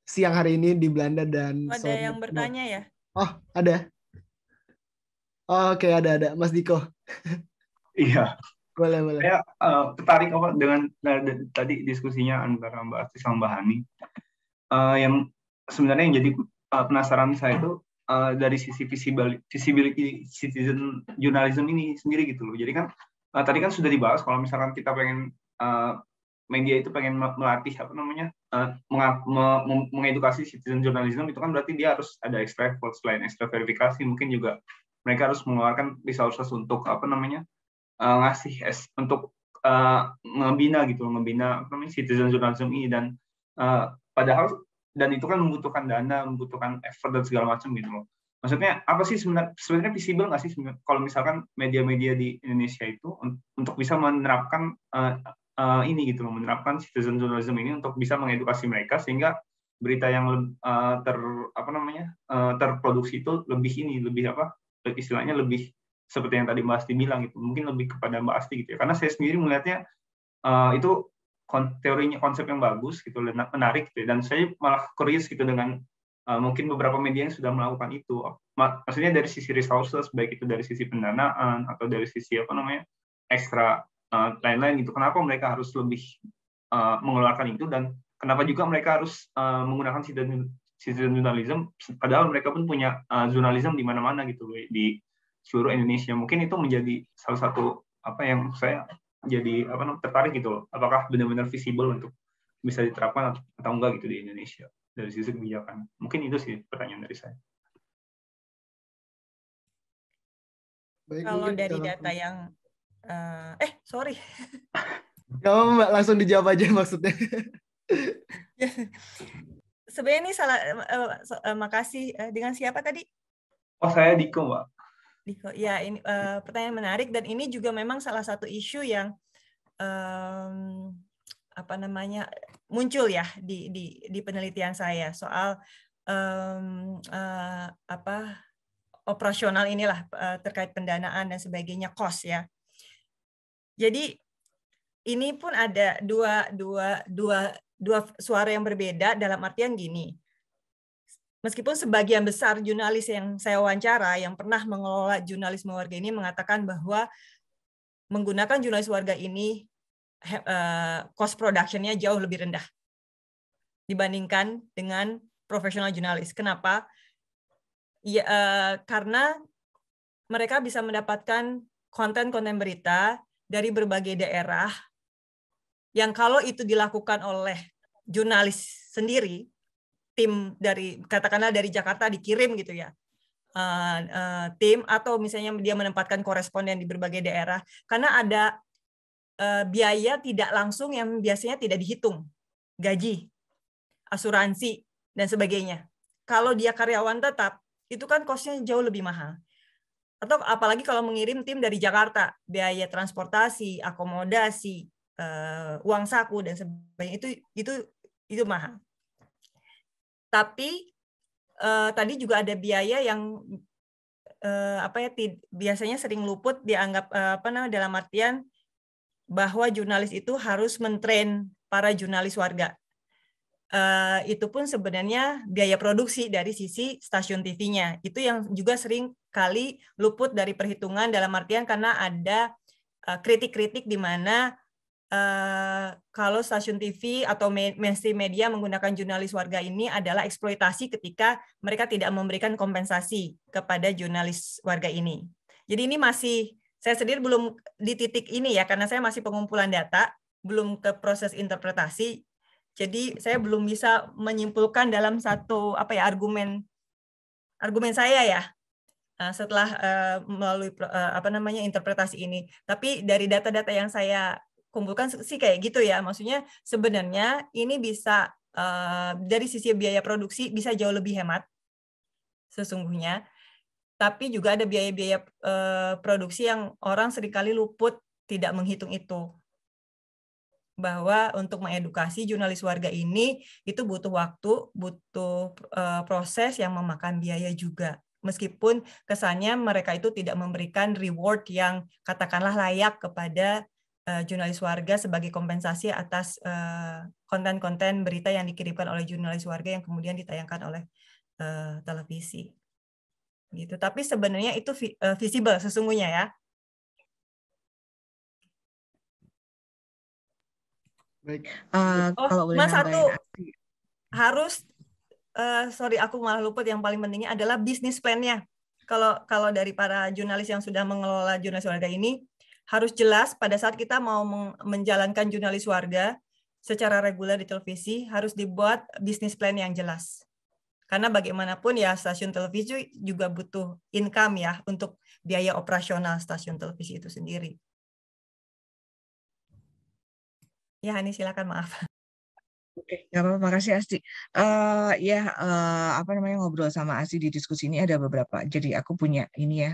siang hari ini di Belanda dan ada yang bertanya ya? Oh, ada. Oh, oke, ada Mas Diko. Iya. Boleh. Saya tertarik dengan tadi diskusinya antara Mbak Asti sama Mbak Hani. Yang sebenarnya yang jadi penasaran saya itu dari sisi visibility citizen journalism ini sendiri gitu loh. Jadi kan tadi kan sudah dibahas kalau misalkan kita pengen media itu pengen melatih mengedukasi citizen journalism, itu kan berarti dia harus ada extra effort. Selain extra verifikasi, mungkin juga mereka harus mengeluarkan resources untuk ngasih untuk ngebina citizen journalism ini, dan padahal dan itu kan membutuhkan dana, membutuhkan effort dan segala macam gitu loh. Maksudnya apa sih sebenarnya visible nggak sih kalau misalkan media-media di Indonesia itu untuk bisa menerapkan ini gitu loh, menerapkan citizen journalism ini untuk bisa mengedukasi mereka sehingga berita yang terproduksi itu istilahnya lebih seperti yang tadi Mbak Asti bilang gitu, mungkin lebih kepada Mbak Asti gitu ya, karena saya sendiri melihatnya itu teorinya konsep yang bagus gitu, menarik gitu, dan saya malah curious gitu dengan mungkin beberapa media yang sudah melakukan itu, maksudnya dari sisi resources, baik itu dari sisi pendanaan atau dari sisi ekstra lain-lain gitu, kenapa mereka harus lebih mengeluarkan itu, dan kenapa juga mereka harus menggunakan citizen journalism padahal mereka pun punya jurnalisme di mana-mana gitu di seluruh Indonesia. Mungkin itu menjadi salah satu yang saya jadi tertarik gitu loh. Apakah benar-benar visible untuk bisa diterapkan atau enggak gitu di Indonesia dari sisi kebijakan. Mungkin itu sih pertanyaan dari saya. Baik, kalau dari data yang sorry. Kamu Mbak langsung dijawab aja maksudnya. Sebenarnya ini makasih. Dengan siapa tadi? Oh, saya Diko, Mbak. Diko, ya ini pertanyaan menarik, dan ini juga memang salah satu isu yang muncul ya di penelitian saya soal operasional inilah terkait pendanaan dan sebagainya, cost ya. Jadi ini pun ada dua suara yang berbeda, dalam artian gini. Meskipun sebagian besar jurnalis yang saya wawancara yang pernah mengelola jurnalisme warga ini mengatakan bahwa menggunakan jurnalis warga ini cost production-nya jauh lebih rendah dibandingkan dengan profesional jurnalis. Kenapa? Ya, karena mereka bisa mendapatkan konten-konten berita dari berbagai daerah yang kalau itu dilakukan oleh jurnalis sendiri, tim katakanlah dari Jakarta dikirim gitu ya, tim, atau misalnya dia menempatkan koresponden di berbagai daerah, karena ada biaya tidak langsung yang biasanya tidak dihitung, gaji, asuransi, dan sebagainya. Kalau dia karyawan tetap, itu kan cost-nya jauh lebih mahal. Atau apalagi kalau mengirim tim dari Jakarta, biaya transportasi, akomodasi, uang saku, dan sebagainya, itu mahal. Tapi tadi juga ada biaya yang biasanya sering luput, dianggap dalam artian bahwa jurnalis itu harus mentrain para jurnalis warga. itu pun sebenarnya biaya produksi dari sisi stasiun TV-nya. Itu yang juga sering kali luput dari perhitungan, dalam artian karena ada kritik-kritik di mana kalau stasiun TV atau mainstream media menggunakan jurnalis warga ini adalah eksploitasi ketika mereka tidak memberikan kompensasi kepada jurnalis warga ini. Jadi ini masih, saya sendiri belum di titik ini ya, karena saya masih pengumpulan data, belum ke proses interpretasi. Jadi saya belum bisa menyimpulkan dalam satu argumen saya ya setelah melalui interpretasi ini. Tapi dari data-data yang saya kumpulkan sih kayak gitu ya. Maksudnya sebenarnya ini bisa dari sisi biaya produksi bisa jauh lebih hemat sesungguhnya. Tapi juga ada biaya-biaya produksi yang orang seringkali luput tidak menghitung itu. Bahwa untuk mengedukasi jurnalis warga ini itu butuh waktu, butuh proses yang memakan biaya juga. Meskipun kesannya mereka itu tidak memberikan reward yang katakanlah layak kepada jurnalis warga sebagai kompensasi atas konten-konten berita yang dikirimkan oleh jurnalis warga yang kemudian ditayangkan oleh televisi. Gitu. Tapi sebenarnya itu visible sesungguhnya ya. Baik. Kalau boleh Mas nambahin, satu harus sorry aku malah luput, yang paling pentingnya adalah bisnis plan-nya. Kalau dari para jurnalis yang sudah mengelola jurnalis warga ini harus jelas pada saat kita mau menjalankan jurnalis warga secara reguler di televisi harus dibuat bisnis plan yang jelas. Karena bagaimanapun ya stasiun televisi juga butuh income ya untuk biaya operasional stasiun televisi itu sendiri. Ya, Hani silakan, maaf. Oke, nggak apa-apa, makasih Asti. Ngobrol sama Asti di diskusi ini ada beberapa. Jadi aku punya ini ya,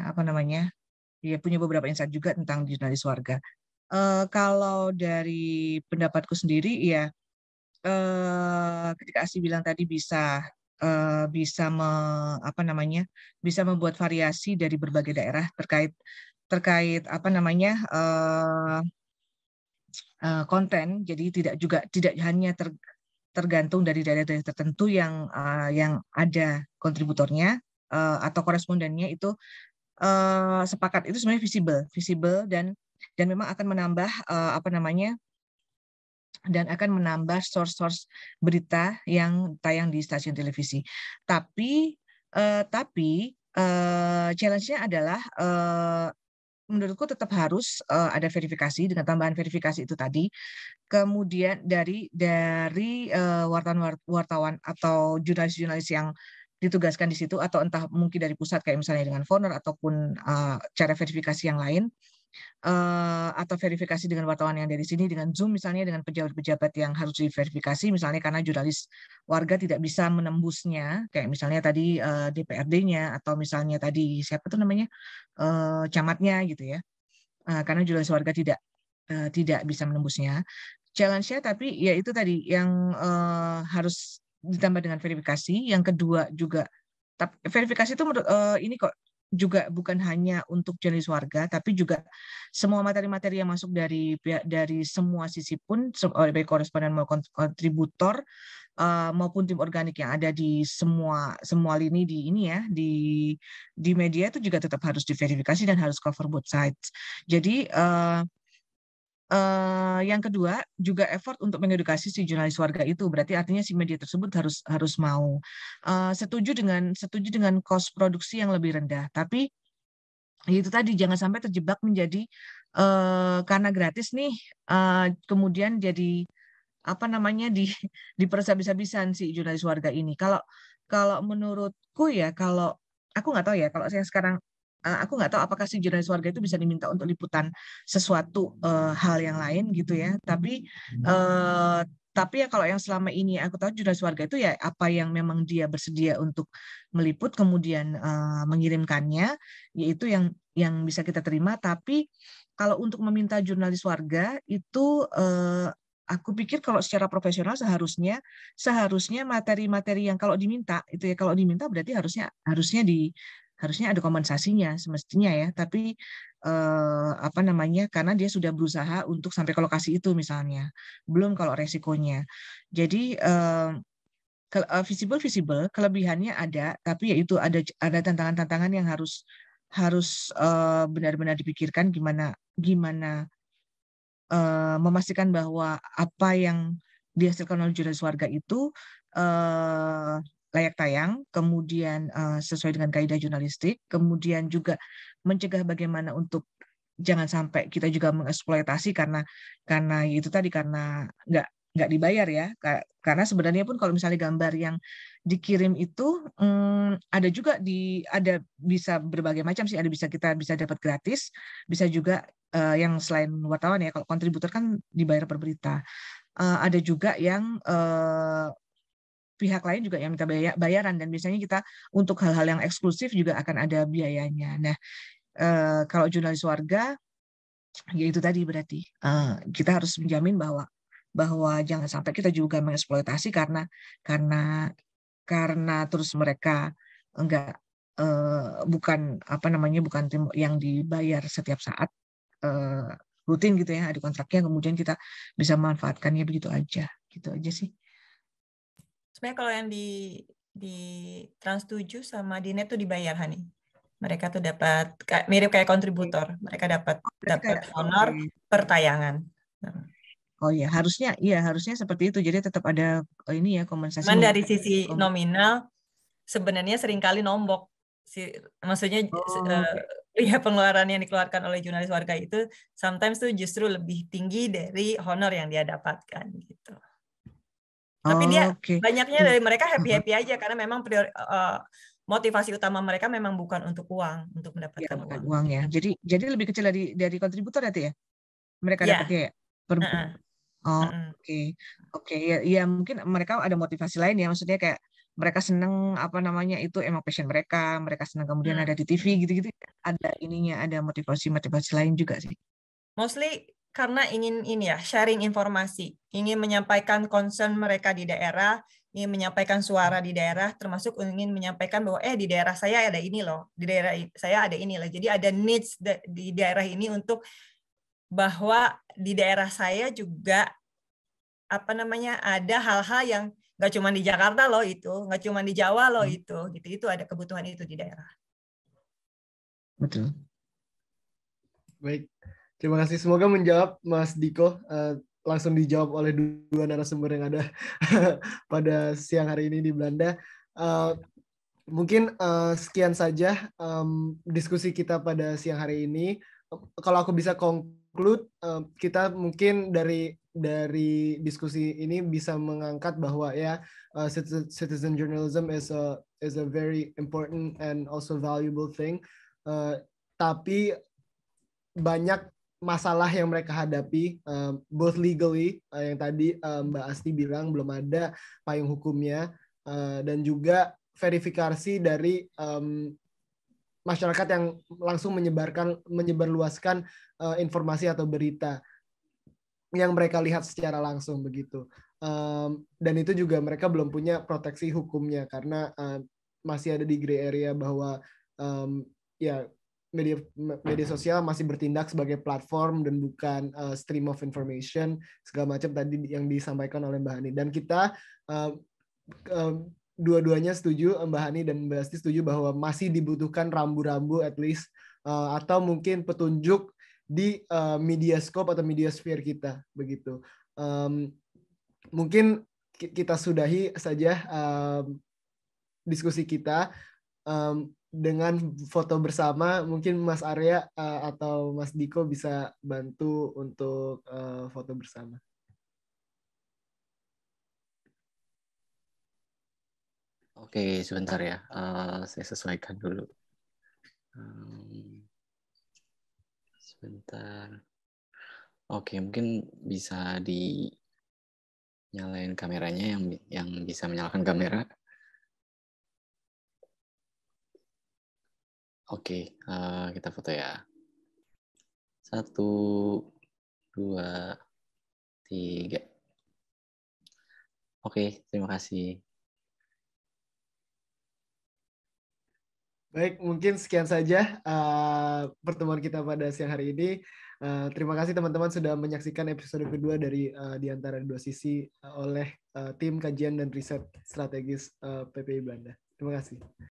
punya beberapa insight juga tentang jurnalis warga. Kalau dari pendapatku sendiri ya, ketika Asti bilang tadi bisa membuat variasi dari berbagai daerah terkait konten, jadi tidak hanya tergantung dari daerah-daerah tertentu yang ada kontributornya atau korespondennya itu sepakat itu sebenarnya visible dan memang akan menambah dan akan menambah source berita yang tayang di stasiun televisi. Tapi challenge-nya adalah menurutku tetap harus ada verifikasi dengan tambahan verifikasi itu tadi. Kemudian dari wartawan atau jurnalis-jurnalis yang ditugaskan di situ atau entah mungkin dari pusat kayak misalnya dengan Foner ataupun cara verifikasi yang lain atau verifikasi dengan wartawan yang dari sini dengan Zoom misalnya dengan pejabat-pejabat yang harus diverifikasi misalnya karena jurnalis warga tidak bisa menembusnya kayak misalnya tadi DPRD-nya atau misalnya tadi siapa tuh namanya camatnya gitu ya karena jurnalis warga tidak bisa menembusnya. Challenge-nya tapi ya itu tadi yang harus ditambah dengan verifikasi. Yang kedua juga verifikasi itu ini kok juga bukan hanya untuk jurnalis warga, tapi juga semua materi-materi yang masuk dari semua sisi pun, baik koresponden maupun kontributor maupun tim organik yang ada di semua lini di ini ya di media itu juga tetap harus diverifikasi dan harus cover both sides. Jadi yang kedua juga effort untuk mengedukasi si jurnalis warga itu berarti artinya si media tersebut harus mau setuju dengan cost produksi yang lebih rendah, tapi itu tadi jangan sampai terjebak menjadi karena gratis nih kemudian jadi dipersabis-habisan si jurnalis warga ini. Kalau menurutku ya, kalau aku nggak tahu ya, kalau saya sekarang aku nggak tahu apakah si jurnalis warga itu bisa diminta untuk liputan sesuatu hal yang lain gitu ya. Tapi ya kalau yang selama ini aku tahu jurnalis warga itu ya apa yang memang dia bersedia untuk meliput kemudian mengirimkannya, yaitu yang bisa kita terima. Tapi kalau untuk meminta jurnalis warga itu aku pikir kalau secara profesional seharusnya materi-materi yang kalau diminta itu ya, kalau diminta berarti harusnya harusnya ada kompensasinya semestinya ya, tapi apa namanya, karena dia sudah berusaha untuk sampai ke lokasi itu misalnya, belum kalau resikonya. Jadi visible kelebihannya ada, tapi yaitu ada tantangan-tantangan yang harus benar-benar dipikirkan gimana memastikan bahwa apa yang dihasilkan oleh jurnalis warga itu layak tayang, kemudian sesuai dengan kaidah jurnalistik, kemudian juga mencegah bagaimana untuk jangan sampai kita juga mengeksploitasi karena itu tadi, karena nggak dibayar ya. Karena sebenarnya pun kalau misalnya gambar yang dikirim itu ada juga ada bisa berbagai macam sih, ada kita bisa dapat gratis, bisa juga yang selain wartawan ya, kalau kontributor kan dibayar per berita. Ada juga yang pihak lain juga yang minta bayaran, dan biasanya kita untuk hal-hal yang eksklusif juga akan ada biayanya. Nah, kalau jurnalis warga, ya itu tadi berarti kita harus menjamin bahwa jangan sampai kita juga mengeksploitasi karena terus mereka enggak bukan tim yang dibayar setiap saat rutin gitu ya, ada kontraknya, kemudian kita bisa memanfaatkannya begitu aja sih. Sebenarnya kalau yang di Trans 7 sama di Net tuh dibayar, Hani. Mereka tuh dapat mirip kayak kontributor. Mereka dapat honor per tayangan. Oh iya, harusnya seperti itu. Jadi tetap ada ini ya, kompensasi. Cuman dari sisi nominal sebenarnya seringkali nombok. Maksudnya ya pengeluaran yang dikeluarkan oleh jurnalis warga itu sometimes tuh justru lebih tinggi dari honor yang dia dapatkan gitu. Tapi dia banyaknya dari mereka happy aja karena memang motivasi utama mereka memang bukan untuk uang, untuk mendapatkan uang ya. Jadi lebih kecil dari kontributor ya, mereka dapatnya ya per bulan. Oke. Ya mungkin mereka ada motivasi lain ya, maksudnya kayak mereka seneng itu emang passion mereka seneng, kemudian ada di TV gitu-gitu, ada ada motivasi lain juga sih. Mostly karena ingin sharing informasi, ingin menyampaikan concern mereka di daerah, ingin menyampaikan suara di daerah, termasuk ingin menyampaikan bahwa di daerah saya ada ini loh, di daerah saya ada ini loh. Jadi ada needs di daerah ini untuk bahwa di daerah saya juga ada hal-hal yang nggak cuma di Jakarta loh itu, nggak cuma di Jawa loh itu ada kebutuhan itu di daerah. Betul. Baik, terima kasih. Semoga menjawab Mas Diko. Langsung dijawab oleh dua narasumber yang ada pada siang hari ini di Belanda. Mungkin sekian saja diskusi kita pada siang hari ini. Kalau aku bisa conclude, kita mungkin dari diskusi ini bisa mengangkat bahwa citizen journalism is a very important and also valuable thing. Tapi banyak masalah yang mereka hadapi, both legally, yang tadi Mbak Asti bilang belum ada payung hukumnya, dan juga verifikasi dari masyarakat yang langsung menyebarluaskan informasi atau berita yang mereka lihat secara langsung begitu. Dan itu juga mereka belum punya proteksi hukumnya karena masih ada di gray area bahwa media sosial masih bertindak sebagai platform dan bukan stream of information segala macam tadi yang disampaikan oleh Mbak Hani. Dan kita dua-duanya setuju, Mbak Hani dan Mbak Asti setuju bahwa masih dibutuhkan rambu-rambu at least atau mungkin petunjuk di media scope atau media sphere kita begitu. Mungkin kita sudahi saja diskusi kita dengan foto bersama. Mungkin Mas Arya atau Mas Diko bisa bantu untuk foto bersama. Oke, sebentar ya. Saya sesuaikan dulu. Sebentar. Oke, mungkin bisa dinyalain kameranya yang bisa menyalakan kamera. Oke, kita foto ya. 1, 2, 3. Oke, terima kasih. Baik, mungkin sekian saja pertemuan kita pada siang hari ini. Terima kasih teman-teman sudah menyaksikan episode kedua dari Di Antara Dua Sisi oleh tim kajian dan riset strategis PPI Belanda. Terima kasih.